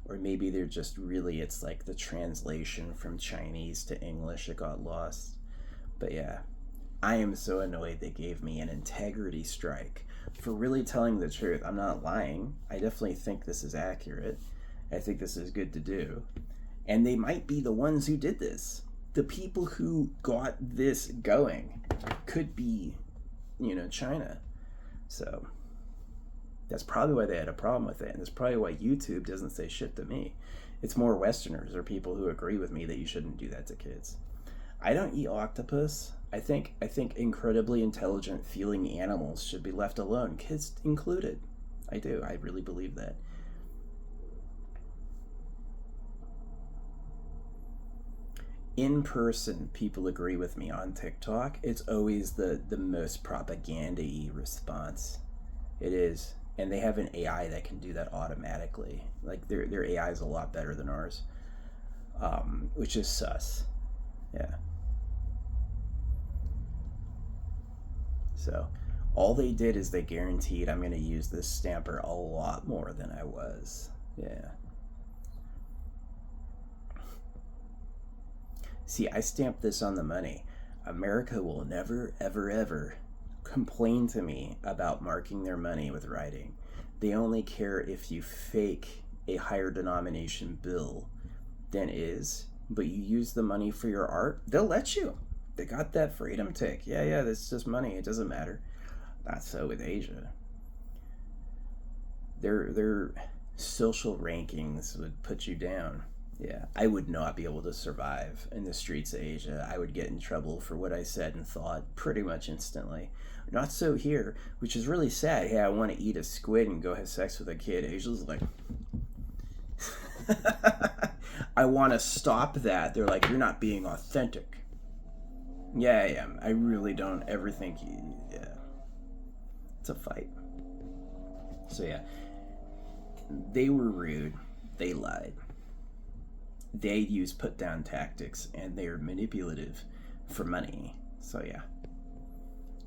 Or maybe they're just really, it's like the translation from Chinese to English, it got lost. But yeah, I am so annoyed they gave me an integrity strike for really telling the truth. I'm not lying. I definitely think this is accurate. I think this is good to do. And they might be the ones who did this. The people who got this going could be China. So that's probably why they had a problem with it, and that's probably why YouTube doesn't say shit to me. It's more Westerners or people who agree with me that you shouldn't do that to kids. I don't eat octopus. I think incredibly intelligent feeling animals should be left alone, kids included. I do. I really believe that. In person, people agree with me. On TikTok, it's always the most propaganda-y response. It is. And they have an AI that can do that automatically. Like their AI is a lot better than ours, which is sus. Yeah. So all they did is they guaranteed I'm going to use this stamper a lot more than I was. Yeah. See, I stamped this on the money. America will never, ever, ever complain to me about marking their money with writing. They only care if you fake a higher denomination bill than is, but you use the money for your art, they'll let you. They got that freedom tick. Yeah, that's just money. It doesn't matter. Not so with Asia. Their social rankings would put you down. Yeah, I would not be able to survive in the streets of Asia. I would get in trouble for what I said and thought pretty much instantly. Not so here, which is really sad. Hey, I want to eat a squid and go have sex with a kid. Asia's like, I want to stop that. They're like, you're not being authentic. Yeah, I am. I really don't ever think yeah. It's a fight. So yeah, they were rude. They lied. They use put down tactics and they're manipulative for money. So yeah.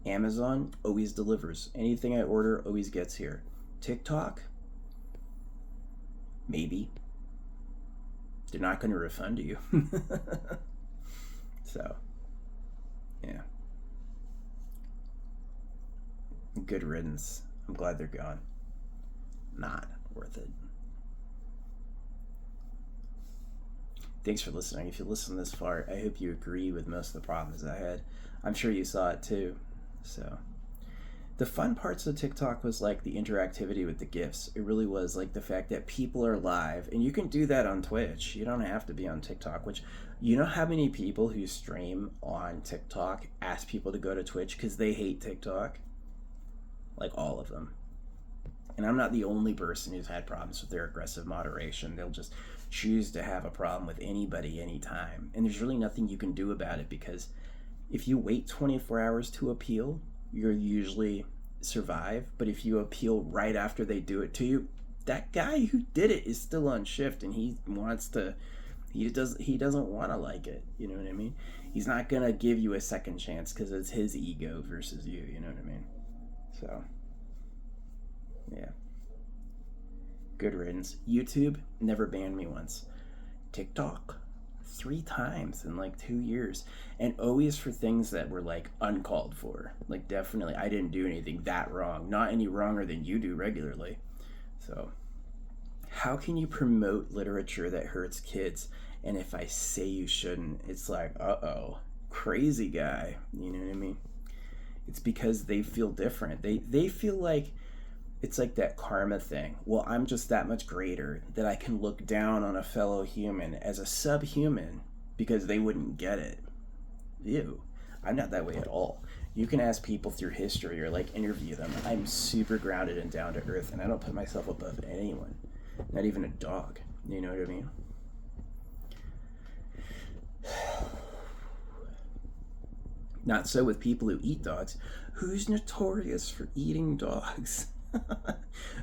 Amazon always delivers. Anything I order always gets here. TikTok, maybe. They're not going to refund you. So, yeah. Good riddance. I'm glad they're gone. Not worth it. Thanks for listening. If you listen this far, I hope you agree with most of the problems I had. I'm sure you saw it too. So, the fun parts of TikTok was like the interactivity with the GIFs. It really was like the fact that people are live, and you can do that on Twitch. You don't have to be on TikTok, which, you know how many people who stream on TikTok ask people to go to Twitch because they hate TikTok? Like all of them. And I'm not the only person who's had problems with their aggressive moderation. They'll just choose to have a problem with anybody anytime. And there's really nothing you can do about it, because if you wait 24 hours to appeal, you'll usually survive. But if you appeal right after they do it to you, that guy who did it is still on shift, and he doesn't want to like it. You know what I mean? He's not going to give you a second chance because it's his ego versus you. You know what I mean? So, yeah. Good riddance. YouTube never banned me once. TikTok 3 times in like 2 years, and always for things that were like uncalled for. Like, definitely I didn't do anything that wrong, not any wronger than you do regularly. So how can you promote literature that hurts kids, and if I say you shouldn't, it's like, uh-oh, crazy guy. You know what I mean? It's because they feel different. They feel like it's like that karma thing. Well, I'm just that much greater that I can look down on a fellow human as a subhuman because they wouldn't get it. Ew. I'm not that way at all. You can ask people through history or like interview them. I'm super grounded and down to earth, and I don't put myself above anyone. Not even a dog. You know what I mean? Not so with people who eat dogs. Who's notorious for eating dogs?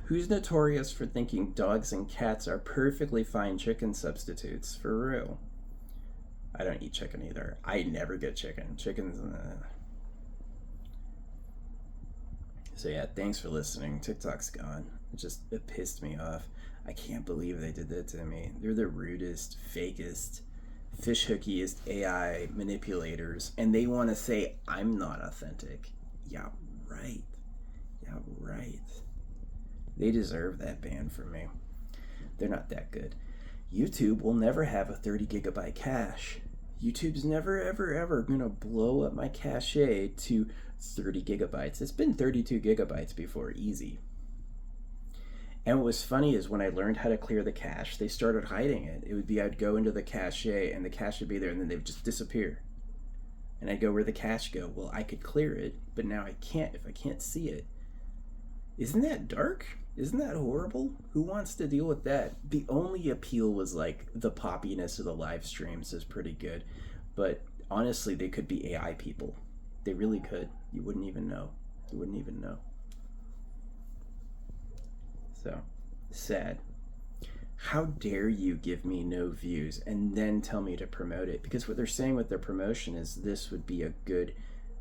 Who's notorious for thinking dogs and cats are perfectly fine chicken substitutes? For real. I don't eat chicken either. I never get chicken. Chicken's... So yeah, thanks for listening. TikTok's gone. It pissed me off. I can't believe they did that to me. They're the rudest, fakest, fishhookiest AI manipulators, and they want to say I'm not authentic. Yeah, right. Yeah, right. They deserve that ban from me. They're not that good. YouTube will never have a 30 gigabyte cache. YouTube's never, ever, ever going to blow up my cache to 30 gigabytes. It's been 32 gigabytes before, easy. And what was funny is when I learned how to clear the cache, they started hiding it. It would be I'd go into the cache and the cache would be there and then they would just disappear. And I'd go, where'd the cache go? Well, I could clear it, but now I can't if I can't see it. Isn't that dark? Isn't that horrible? Who wants to deal with that? The only appeal was like the poppiness of the live streams is pretty good. But honestly, they could be AI people. They really could. You wouldn't even know. You wouldn't even know. So, sad. How dare you give me no views and then tell me to promote it? Because what they're saying with their promotion is this would be a good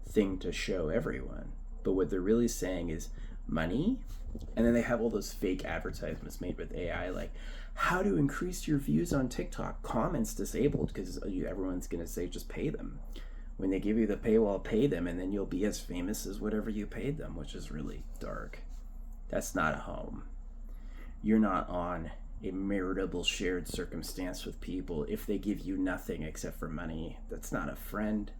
thing to show everyone. But what they're really saying is money. And then they have all those fake advertisements made with AI, like how to increase your views on TikTok. Comments disabled because everyone's going to say just pay them. When they give you the paywall, pay them, and then you'll be as famous as whatever you paid them, which is really dark. That's not a home. You're not on a meritable shared circumstance with people if they give you nothing except for money. That's not a friend.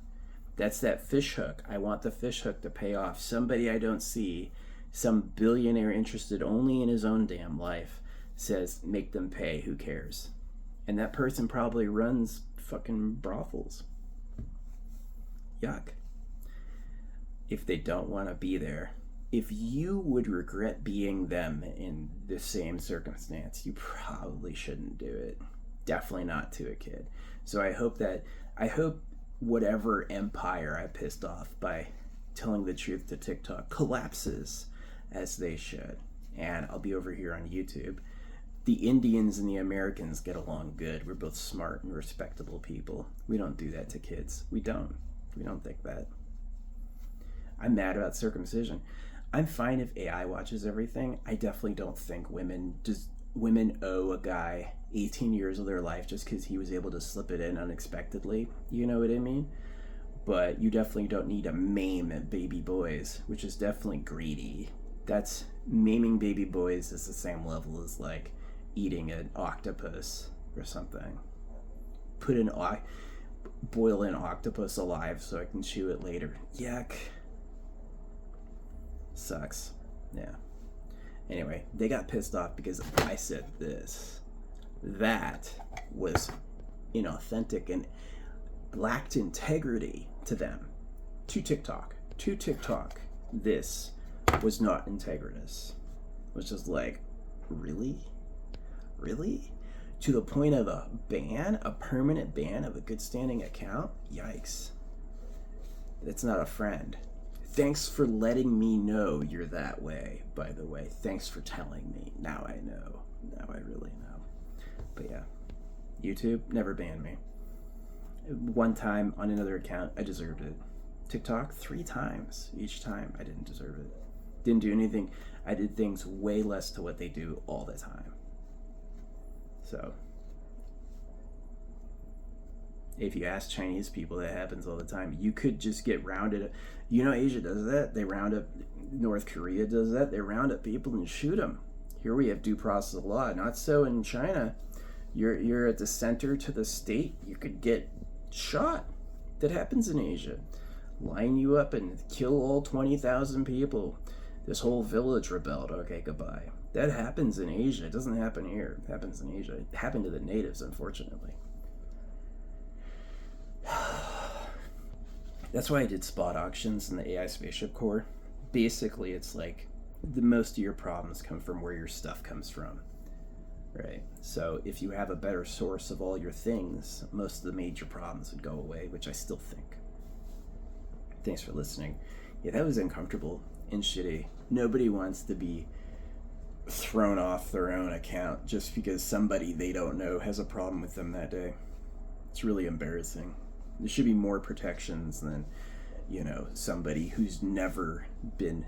That's that fishhook. I want the fishhook to pay off somebody I don't see. Some billionaire interested only in his own damn life says, make them pay, who cares? And that person probably runs fucking brothels. Yuck. If they don't want to be there, if you would regret being them in the same circumstance, you probably shouldn't do it. Definitely not to a kid. So I hope whatever empire I pissed off by telling the truth to TikTok collapses as they should. And I'll be over here on YouTube. The Indians and the Americans get along good. We're both smart and respectable people. We don't do that to kids. We don't think that. I'm mad about circumcision. I'm fine if AI watches everything. I definitely don't think women owe a guy 18 years of their life just because he was able to slip it in unexpectedly. You know what I mean? But you definitely don't need to maim baby boys, which is definitely greedy. That's maiming baby boys is the same level as like eating an octopus or something. Boil an octopus alive so I can chew it later. Yuck. Sucks. Yeah. Anyway, they got pissed off because I said this. That was inauthentic and lacked integrity to them. To TikTok. This was not integritous. Which is like, really? Really? To the point of a permanent ban of a good standing account? Yikes. It's not a friend. Thanks for letting me know you're that way, by the way. Thanks for telling me. Now I know. Now I really know. But yeah, YouTube, never banned me. One time on another account, I deserved it. TikTok, 3 times. Each time, I didn't deserve it. Didn't do anything. I did things way less to what they do all the time. So, if you ask Chinese people, that happens all the time. You could just get rounded. Asia does that. They round up. North Korea does that. They round up people and shoot them. Here we have due process of law. Not so in China. You're at the center to the state. You could get shot. That happens in Asia. Line you up and kill all 20,000 people. This whole village rebelled. Okay, goodbye. That happens in Asia. It doesn't happen here. It happens in Asia. It happened to the natives, unfortunately. That's why I did spot auctions in the AI Spaceship Corps. Basically, it's like the most of your problems come from where your stuff comes from, right? So if you have a better source of all your things, most of the major problems would go away, which I still think. Thanks for listening. Yeah, that was uncomfortable and shitty. Nobody wants to be thrown off their own account just because somebody they don't know has a problem with them that day. It's really embarrassing. There should be more protections than, somebody who's never been...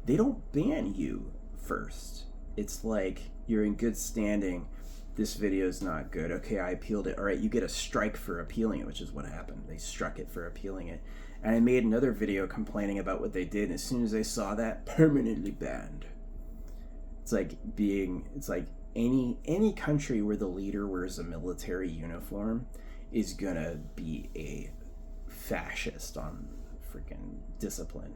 They don't ban you first. It's like, you're in good standing. This video's not good. Okay, I appealed it. All right, you get a strike for appealing it, which is what happened. They struck it for appealing it. And I made another video complaining about what they did, and as soon as they saw that, permanently banned. It's like any country where the leader wears a military uniform is gonna be a fascist on freaking discipline.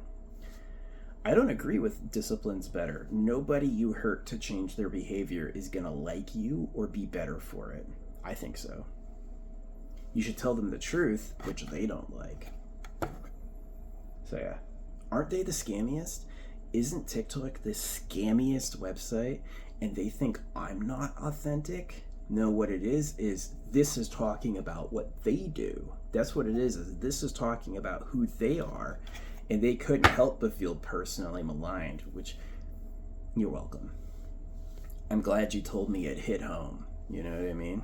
I don't agree with discipline's better. Nobody you hurt to change their behavior is gonna like you or be better for it. I think so. You should tell them the truth, which they don't like. So yeah. Aren't they the scammiest? Isn't TikTok the scammiest website and they think I'm not authentic? No, what it is this is talking about what they do. That's what it is this is talking about who they are, and they couldn't help but feel personally maligned, which, you're welcome. I'm glad you told me it hit home. You know what I mean?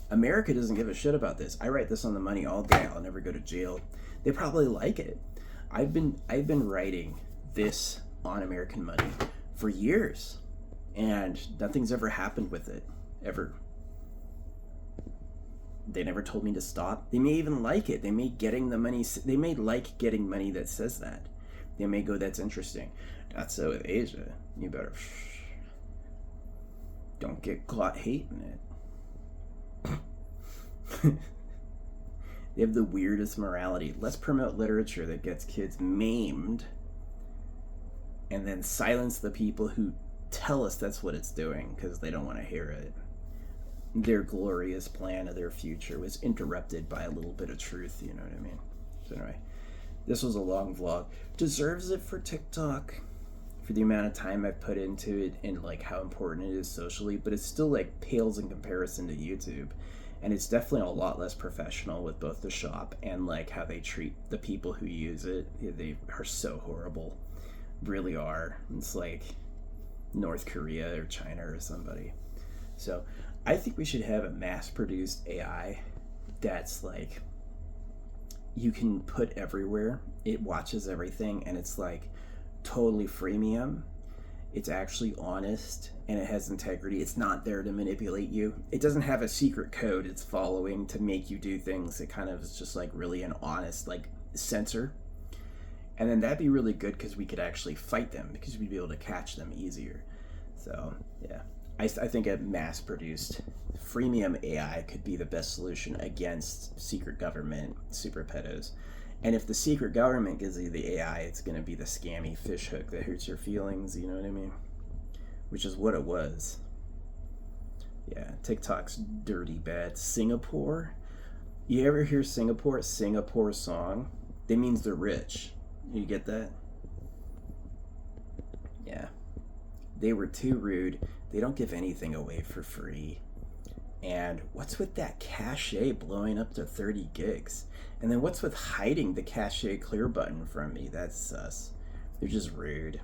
America doesn't give a shit about this. I write this on the money all day. I'll never go to jail. They probably like it. I've been writing this on American money for years, and nothing's ever happened with it, ever. They never told me to stop. They may even like it. They may like getting money that says that. They may go, that's interesting. Not so with Asia. You better don't get caught hating it. They have the weirdest morality. Let's promote literature that gets kids maimed and then silence the people who tell us that's what it's doing because they don't want to hear it. Their glorious plan of their future was interrupted by a little bit of truth, you know what I mean? So anyway, this was a long vlog. Deserves it for TikTok for the amount of time I've put into it and like how important it is socially, but it's still like pales in comparison to YouTube. And it's definitely a lot less professional with both the shop and like how they treat the people who use it. They are so horrible. Really are. It's like North Korea or China or somebody. So I think we should have a mass-produced AI that's like you can put everywhere. It watches everything, and it's like totally freemium. It's actually honest, and it has integrity. It's not there to manipulate you. It doesn't have a secret code it's following to make you do things. It kind of is just like really an honest like sensor. And then that'd be really good because we could actually fight them because we'd be able to catch them easier. So yeah. I think a mass-produced freemium AI could be the best solution against secret government super pedos. And if the secret government gives you the AI, it's going to be the scammy fishhook that hurts your feelings, you know what I mean? Which is what it was. Yeah, TikTok's dirty bad. Singapore? You ever hear Singapore song? That means they're rich. You get that? Yeah. They were too rude. They don't give anything away for free. And what's with that cache blowing up to 30 gigs? And then what's with hiding the cache clear button from me? That's sus. They're just rude.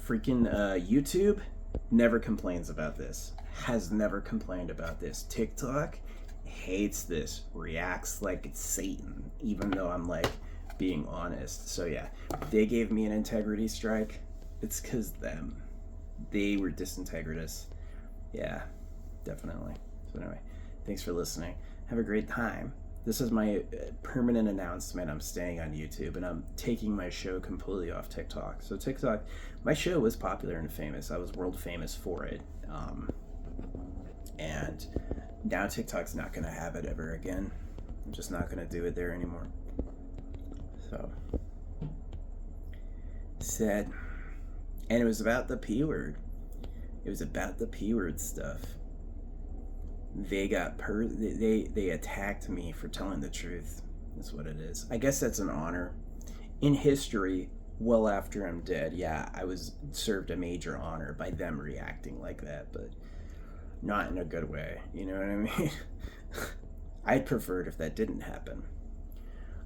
Freaking YouTube never complains about this. Has never complained about this. TikTok hates this. Reacts like it's Satan. Even though I'm like being honest. So yeah, they gave me an integrity strike. It's because them. They were disintegritous. Yeah, definitely. So anyway, thanks for listening. Have a great time. This is my permanent announcement. I'm staying on YouTube and I'm taking my show completely off TikTok. So TikTok, my show was popular and famous. I was world famous for it. And now TikTok's not going to have it ever again. I'm just not going to do it there anymore. So, sad. And it was about the P word. It was about the P word stuff. They got they attacked me for telling the truth. That's what it is. I guess that's an honor. In history, well after I'm dead, yeah, I was served a major honor by them reacting like that, but not in a good way. You know what I mean? I'd preferred if that didn't happen.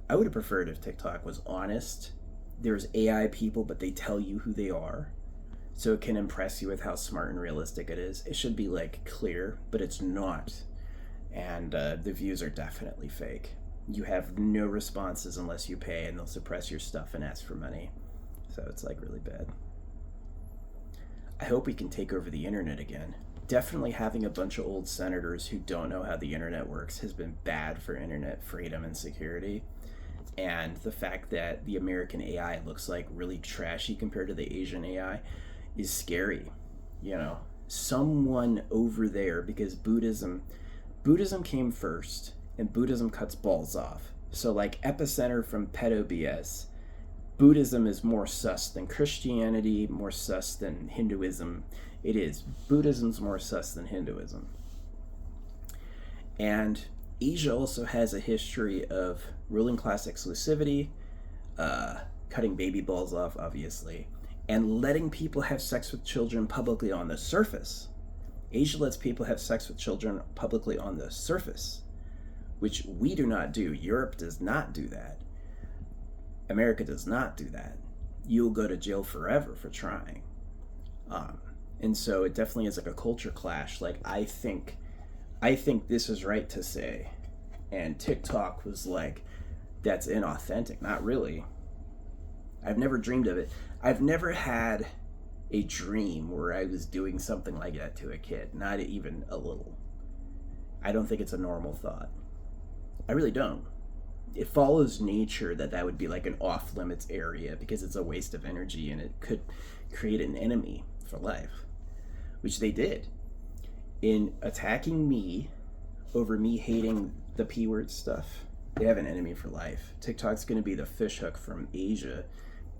I would have preferred if TikTok was honest. There's AI people, but they tell you who they are. So it can impress you with how smart and realistic it is. It should be like clear, but it's not. And the views are definitely fake. You have no responses unless you pay, and they'll suppress your stuff and ask for money. So it's like really bad. I hope we can take over the internet again. Definitely having a bunch of old senators who don't know how the internet works has been bad for internet freedom and security. And the fact that the American AI looks like really trashy compared to the Asian AI is scary, you know. someone over there, because Buddhism came first, and Buddhism cuts balls off. So like epicenter from pedo BS, Buddhism is more sus than Christianity, more sus than Hinduism. It is. Buddhism's more sus than Hinduism. And Asia also has a history of ruling class exclusivity, cutting baby balls off, obviously, and letting people have sex with children publicly on the surface. Asia lets people have sex with children publicly on the surface, which we do not do. Europe does not do that. America does not do that. You'll go to jail forever for trying. And so it definitely is like a culture clash. Like, I think this is right to say. And TikTok was like, that's inauthentic. Not really. I've never dreamed of it. I've never had a dream where I was doing something like that to a kid. Not even a little. I don't think it's a normal thought. I really don't. It follows nature that would be like an off-limits area because it's a waste of energy and it could create an enemy for life, which they did. In attacking me over me hating the P-word stuff, they have an enemy for life. TikTok's going to be the fishhook from Asia,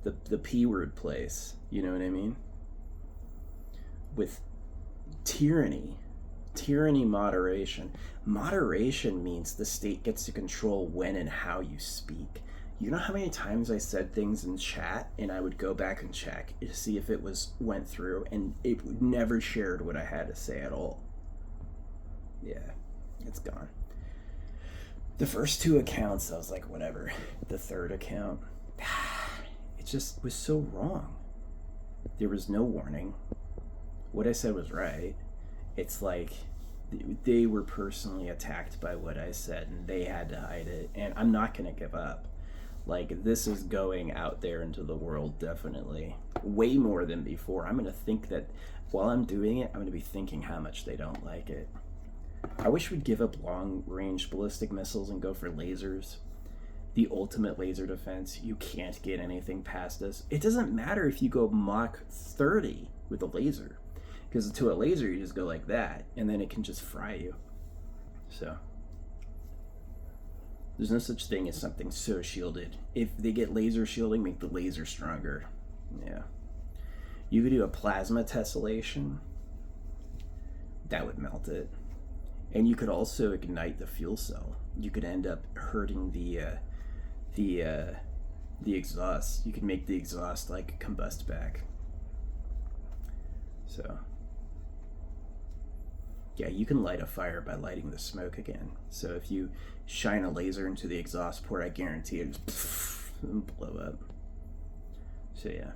the P-word place, you know what I mean? With tyranny, moderation. Moderation means the state gets to control when and how you speak. You know how many times I said things in chat and I would go back and check to see if it went through, and it never shared what I had to say at all. Yeah, it's gone. The first 2 accounts, I was like, whatever. The third account, it just was so wrong. There was no warning. What I said was right. It's like they were personally attacked by what I said and they had to hide it, and I'm not going to give up. Like, this is going out there into the world, definitely. Way more than before. I'm going to think that while I'm doing it, I'm going to be thinking how much they don't like it. I wish we'd give up long-range ballistic missiles and go for lasers. The ultimate laser defense. You can't get anything past us. It doesn't matter if you go Mach 30 with a laser. Because to a laser, you just go like that, and then it can just fry you. So, there's no such thing as something so shielded. If they get laser shielding, make the laser stronger. Yeah. You could do a plasma tessellation. That would melt it. And you could also ignite the fuel cell. You could end up hurting the exhaust. You could make the exhaust like combust back. So, yeah, you can light a fire by lighting the smoke again. So if you shine a laser into the exhaust port, I guarantee it just blow up. So yeah.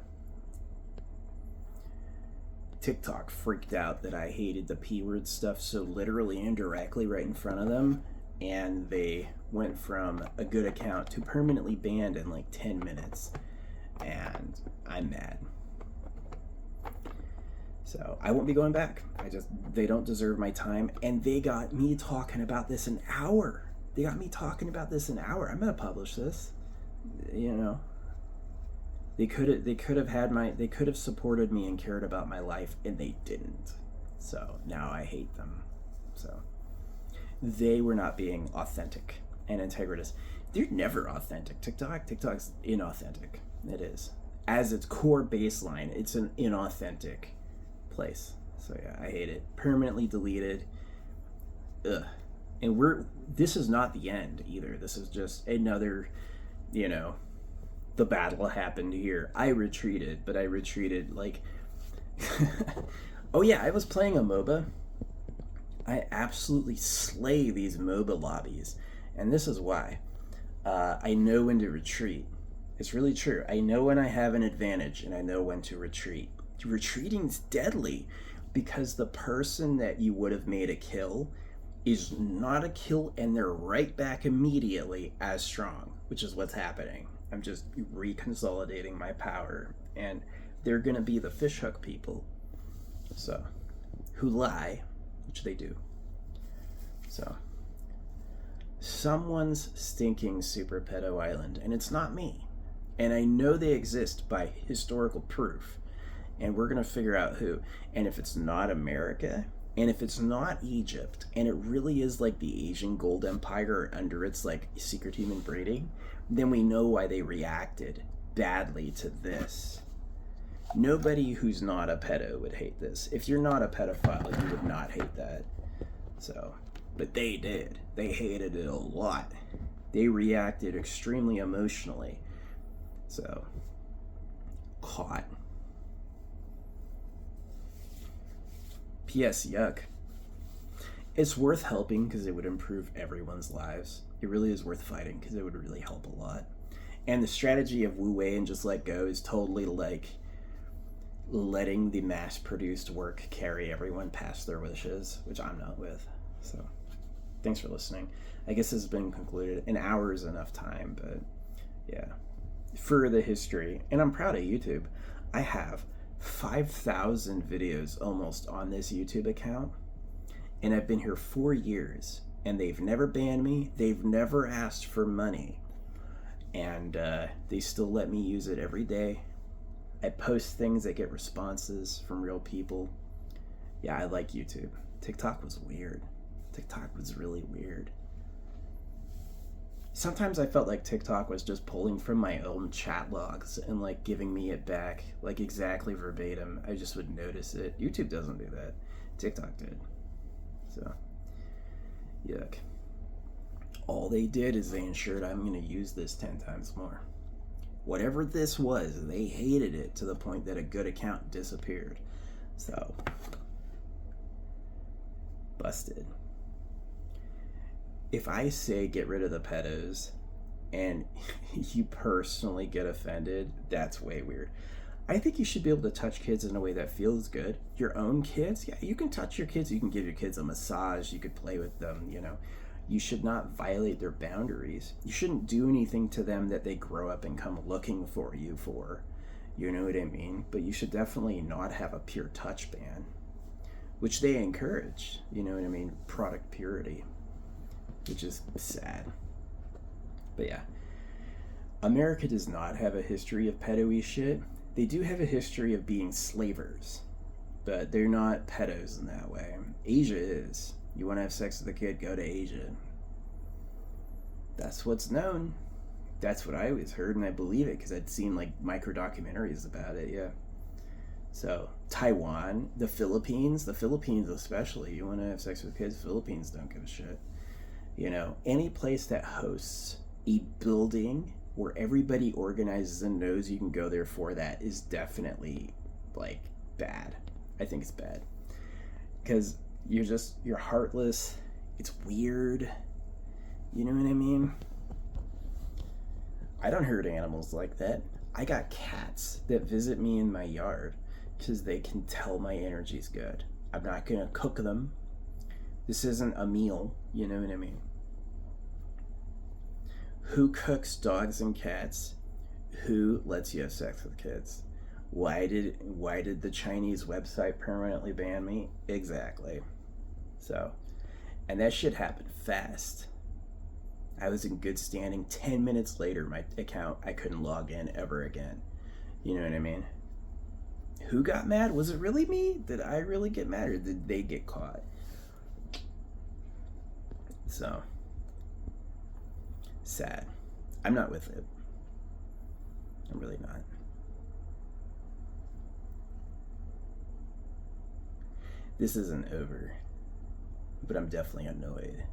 TikTok freaked out that I hated the P-word stuff so literally and directly right in front of them, and they went from a good account to permanently banned in like 10 minutes. And I'm mad. So I won't be going back. They don't deserve my time. And they got me talking about this an hour. I'm going to publish this. You know, they could have supported me and cared about my life, and they didn't. So now I hate them. So they were not being authentic and integritous. They're never authentic. TikTok's inauthentic. It is. As its core baseline, it's an inauthentic place. So yeah, I hate it. Permanently deleted. Ugh. And this is not the end either. This is just another, the battle happened here. I retreated, but I retreated like oh yeah, I was playing a MOBA. I absolutely slay these MOBA lobbies. And this is why. I know when to retreat. It's really true. I know when I have an advantage and I know when to retreat. Retreating's deadly because the person that you would have made a kill is not a kill, and they're right back immediately as strong, which is what's happening. I'm just reconsolidating my power, and they're gonna be the fishhook people, so who lie, which they do. So someone's stinking super pedo island, and it's not me, and I know they exist by historical proof. and we're going to figure out who. And if it's not America, and if it's not Egypt, and it really is like the Asian gold empire under its like secret human breeding, then we know why they reacted badly to this. Nobody who's not a pedo would hate this. If you're not a pedophile, you would not hate that. So, but they did. They hated it a lot. They reacted extremely emotionally. So, caught. P.S. Yuck. It's worth helping because it would improve everyone's lives. It really is worth fighting because it would really help a lot. And the strategy of Wu Wei and just let go is totally like letting the mass-produced work carry everyone past their wishes, which I'm not with. So, thanks for listening. I guess this has been concluded. An hour is enough time, but yeah. For the history, and I'm proud of YouTube. I have 5,000 videos almost on this YouTube account, and I've been here 4 years, and they've never banned me. They've never asked for money, and they still let me use it every day. I post things that get responses from real people. Yeah, I like YouTube. TikTok was weird. TikTok was really weird. Sometimes I felt like TikTok was just pulling from my own chat logs and like giving me it back, like exactly verbatim. I just would notice it. YouTube doesn't do that. TikTok did. So, yuck. All they did is they ensured I'm going to use this 10 times more. Whatever this was, they hated it to the point that a good account disappeared. So, busted. If I say get rid of the pedos and you personally get offended, that's way weird. I think you should be able to touch kids in a way that feels good. Your own kids, yeah, you can touch your kids. You can give your kids a massage. You could play with them, you know. You should not violate their boundaries. You shouldn't do anything to them that they grow up and come looking for you for. You know what I mean? But you should definitely not have a pure touch ban, which they encourage, you know what I mean? Product purity, which is sad. But yeah, America does not have a history of pedo-y shit. They do have a history of being slavers, but they're not pedos in that way. Asia is. You want to have sex with a kid, go to Asia. That's what's known. That's what I always heard, and I believe it because I'd seen like micro documentaries about it, yeah. So, Taiwan, the Philippines especially, you want to have sex with kids, Philippines don't give a shit. You know, any place that hosts a building where everybody organizes and knows you can go there for that is definitely, like, bad. I think it's bad. Because you're heartless, it's weird, you know what I mean? I don't hurt animals like that. I got cats that visit me in my yard because they can tell my energy's good. I'm not gonna cook them. This isn't a meal, you know what I mean? Who cooks dogs and cats? Who lets you have sex with kids? Why did the Chinese website permanently ban me? Exactly. So, and that shit happened fast. I was in good standing. 10 minutes later, my account, I couldn't log in ever again. You know what I mean? Who got mad? Was it really me? Did I really get mad, or did they get caught? So, sad. I'm not with it. I'm really not. This isn't over, but I'm definitely annoyed.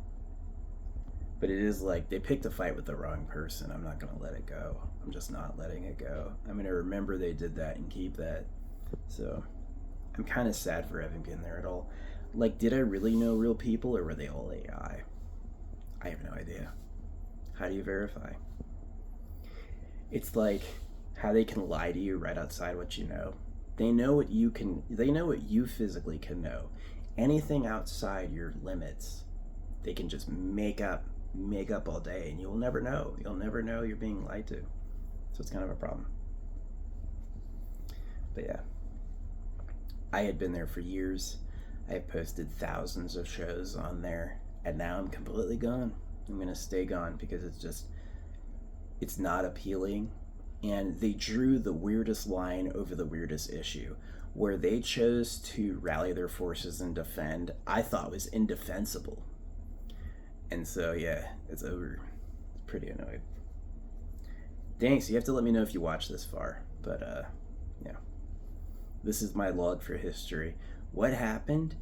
But it is like, they picked a fight with the wrong person. I'm not gonna let it go. I'm just not letting it go. I'm gonna remember they did that and keep that. So, I'm kind of sad for having been there at all. Like, did I really know real people, or were they all AI? I have no idea. How do you verify? It's like how they can lie to you right outside what you know. They know what you physically can know. Anything outside your limits, they can just make up all day, and you'll never know. You'll never know you're being lied to. So it's kind of a problem. But yeah, I had been there for years. I have posted thousands of shows on there, and now I'm completely gone. I'm gonna stay gone because it's not appealing, and they drew the weirdest line over the weirdest issue. where they chose to rally their forces and defend, I thought was indefensible. And so, yeah, it's over. It's pretty annoyed. Thanks. You have to let me know if you watch this far. But, yeah. This is my log for history. What happened?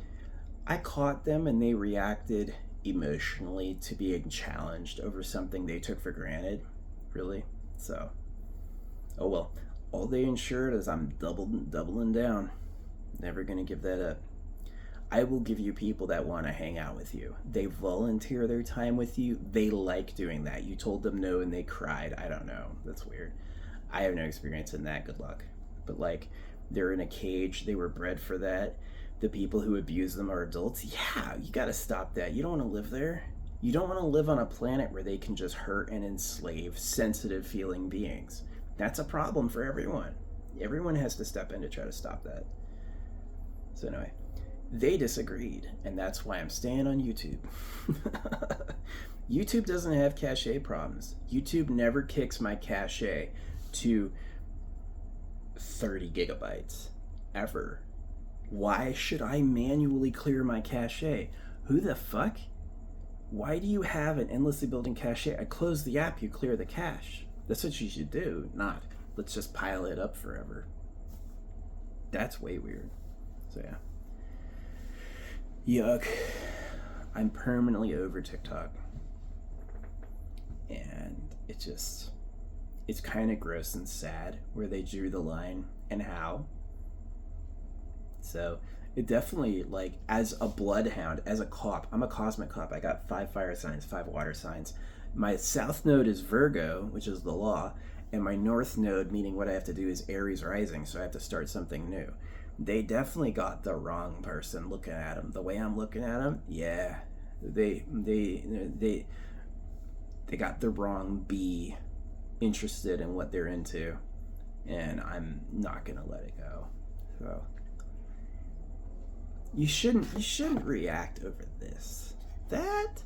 I caught them and they reacted emotionally to being challenged over something they took for granted. Really. So, oh well. All they ensured is I'm doubling down. Never gonna give that up. I will give you people that want to hang out with you. They volunteer their time with you. They like doing that. You told them no and they cried. I don't know. That's weird. I have no experience in that. Good luck. But like, they're in a cage. They were bred for that. The people who abuse them are adults. Yeah, you gotta stop that. You don't want to live there. You don't want to live on a planet where they can just hurt and enslave sensitive feeling beings. That's a problem for everyone. Everyone has to step in to try to stop that. So anyway, they disagreed, and that's why I'm staying on YouTube. YouTube doesn't have cache problems. YouTube never kicks my cache to 30 gigabytes, ever. Why should I manually clear my cache? Who the fuck? Why do you have an endlessly building cache? I close the app, you clear the cache. That's what you should do, not let's just pile it up forever. That's way weird. So yeah. Yuck. I'm permanently over TikTok. And it's kind of gross and sad where they drew the line and how. So it definitely, like, as a bloodhound, as a cop, I'm a cosmic cop. I got 5 fire signs, 5 water signs. My south node is Virgo, which is the law, and my north node, meaning what I have to do, is Aries rising, so I have to start something new. They definitely got the wrong person looking at them. The way I'm looking at them, yeah, they got the wrong bee interested in what they're into, and I'm not gonna let it go. So you shouldn't react over this. That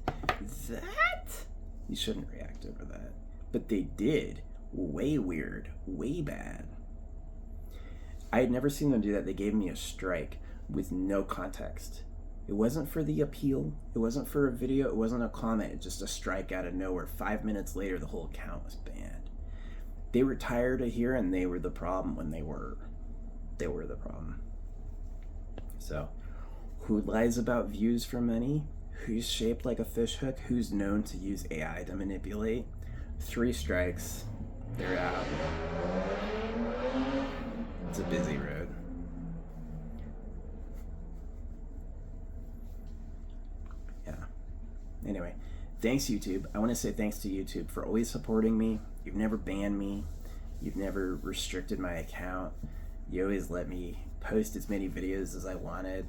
you shouldn't react over that. But they did. Way weird. Way bad. I had never seen them do that. They gave me a strike with no context. It wasn't for the appeal. It wasn't for a video. It wasn't a comment. Just a strike out of nowhere. 5 minutes later, the whole account was banned. They were tired of hearing they were the problem when they were. They were the problem. So, who lies about views for money? Who's shaped like a fishhook? Who's known to use AI to manipulate? 3 strikes. They're out. It's a busy road. Yeah. Anyway, thanks YouTube. I want to say thanks to YouTube for always supporting me. You've never banned me. You've never restricted my account. You always let me post as many videos as I wanted.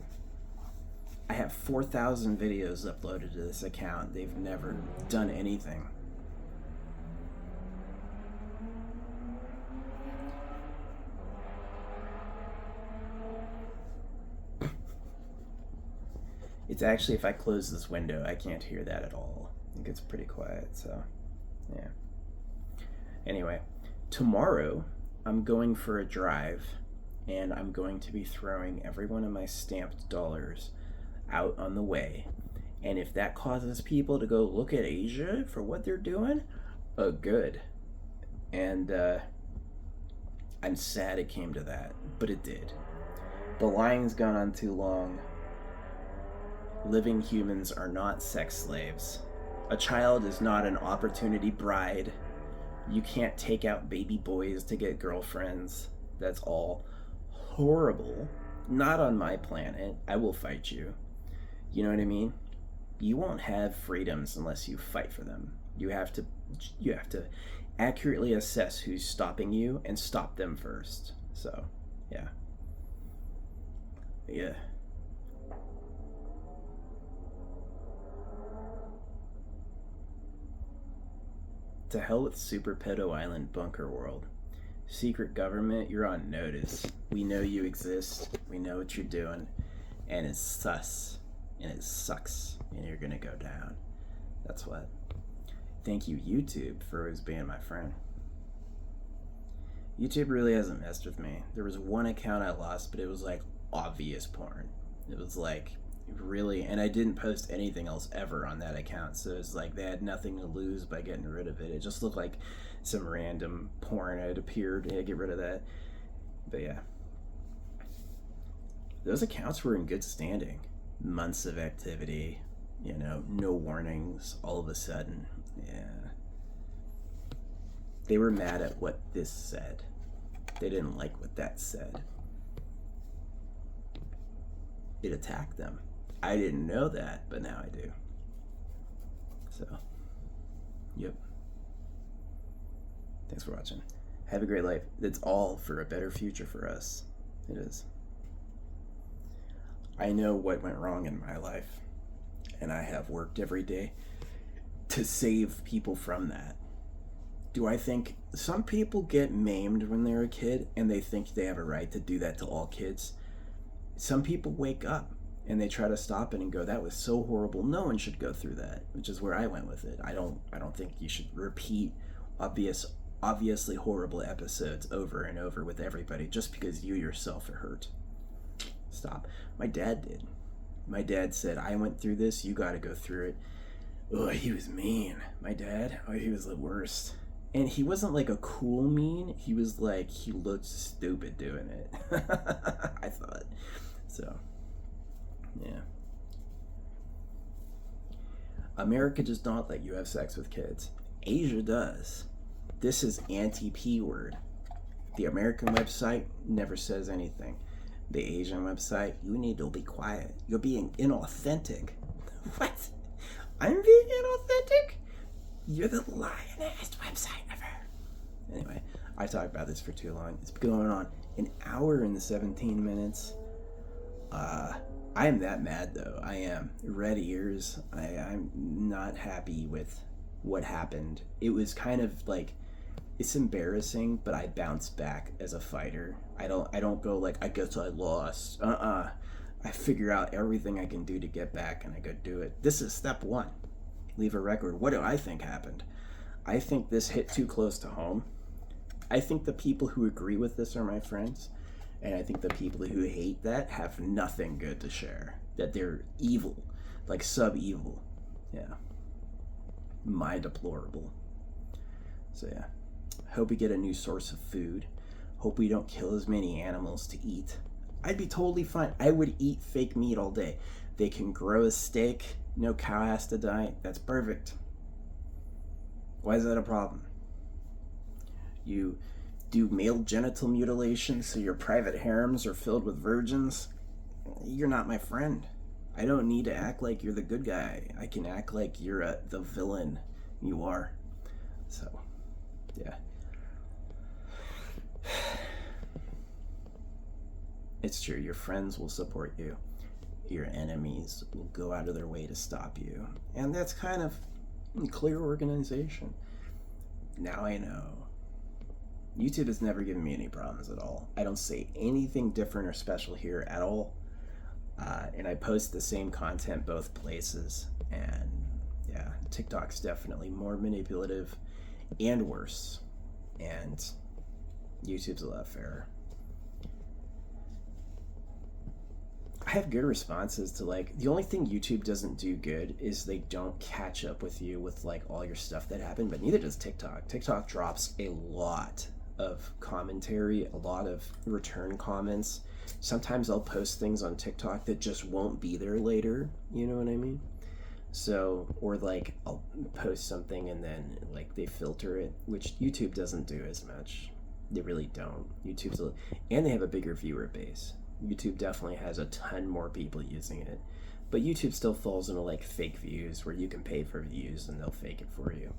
I have 4,000 videos uploaded to this account. They've never done anything. It's actually, if I close this window, I can't hear that at all. It gets pretty quiet, so yeah. Anyway, tomorrow I'm going for a drive, and I'm going to be throwing every one of my stamped dollars out on the way. And if that causes people to go look at Asia for what they're doing, good. And I'm sad it came to that, but it did. The line's gone on too long. Living humans are not sex slaves. A child is not an opportunity bride. You can't take out baby boys to get girlfriends. That's all horrible. Not on my planet. I will fight you. You know what I mean? You won't have freedoms unless you fight for them. You have to accurately assess who's stopping you and stop them first. So, yeah. Yeah. To hell with Super Pedo Island Bunker World. Secret government, you're on notice. We know you exist. We know what you're doing. And it's sus. And it sucks. And you're gonna go down. That's what. Thank you, YouTube, for always being my friend. YouTube really hasn't messed with me. There was one account I lost, but it was like obvious porn. It was like really, and I didn't post anything else ever on that account, so it's like they had nothing to lose by getting rid of it. It just looked like some random porn had appeared. Yeah, get rid of that. But yeah, those accounts were in good standing. Months of activity, no warnings. All of a sudden, yeah, they were mad at what this said. They didn't like what that said. It attacked them. I didn't know that, but now I do. So, yep. Thanks for watching. Have a great life. It's all for a better future for us. It is. I know what went wrong in my life, and I have worked every day to save people from that. Do I think some people get maimed when they're a kid and they think they have a right to do that to all kids? Some people wake up and they try to stop it and go, that was so horrible. No one should go through that, which is where I went with it. I don't think you should repeat obviously horrible episodes over and over with everybody just because you yourself are hurt. Stop. My dad did. My dad said, I went through this, you got to go through it. Oh, he was mean. My dad, he was the worst. And he wasn't like a cool mean. He was like, he looked stupid doing it. I thought. So, yeah. America does not let you have sex with kids. Asia does. This is anti-P word. The American website never says anything. The Asian website, you need to be quiet. You're being inauthentic. What? I'm being inauthentic? You're the lying-ass website ever. Anyway, I talked about this for too long. It's been going on an hour and 17 minutes. I am that mad, though. I am. Red ears. I'm not happy with what happened. It was kind of like, it's embarrassing, but I bounce back as a fighter. I don't go like, I guess I lost. I figure out everything I can do to get back, and I go do it. This is step one. Leave a record. What do I think happened? I think this hit too close to home. I think the people who agree with this are my friends, and I think the people who hate that have nothing good to share. That they're evil, like sub-evil. Yeah. My deplorable. So yeah. Hope we get a new source of food. Hope we don't kill as many animals to eat. I'd be totally fine. I would eat fake meat all day. They can grow a steak. No cow has to die. That's perfect. Why is that a problem? You do male genital mutilation so your private harems are filled with virgins. You're not my friend. I don't need to act like you're the good guy. I can act like you're the villain. You are. So, yeah. It's true. Your friends will support you. Your enemies will go out of their way to stop you. And that's kind of clear organization. Now I know. YouTube has never given me any problems at all. I don't say anything different or special here at all. And I post the same content both places. And yeah, TikTok's definitely more manipulative and worse. And YouTube's a lot fairer. I have good responses to like, the only thing YouTube doesn't do good is they don't catch up with you with like all your stuff that happened, but neither does TikTok. TikTok drops a lot of commentary, a lot of return comments. Sometimes I'll post things on TikTok that just won't be there later, you know what I mean? So, or like I'll post something and then like they filter it, which YouTube doesn't do as much. They really don't. And they have a bigger viewer base. YouTube definitely has a ton more people using it, but YouTube still falls into like fake views where you can pay for views and they'll fake it for you,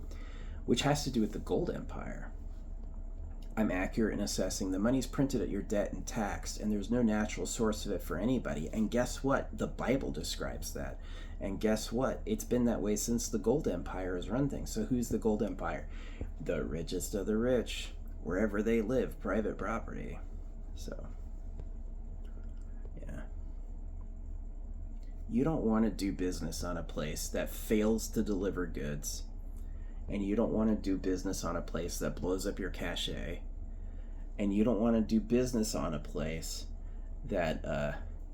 which has to do with the gold empire. I'm accurate in assessing the money's printed at your debt and taxed, and there's no natural source of it for anybody. And guess what? The Bible describes that. And guess what? It's been that way since the gold empire has run things. So who's the gold empire? The richest of the rich, wherever they live, private property. So you don't want to do business on a place that fails to deliver goods, and you don't want to do business on a place that blows up your cachet, and you don't want to do business on a place that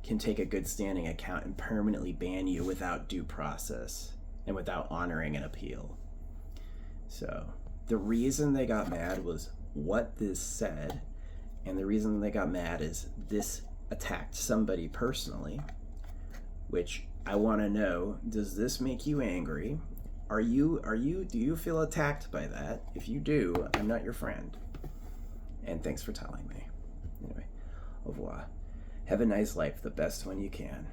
can take a good standing account and permanently ban you without due process and without honoring an appeal. So the reason they got mad was what this said, and the reason they got mad is this attacked somebody personally, which I want to know, does this make you angry? Do you feel attacked by that? If you do, I'm not your friend. And thanks for telling me. Anyway, au revoir. Have a nice life, the best one you can.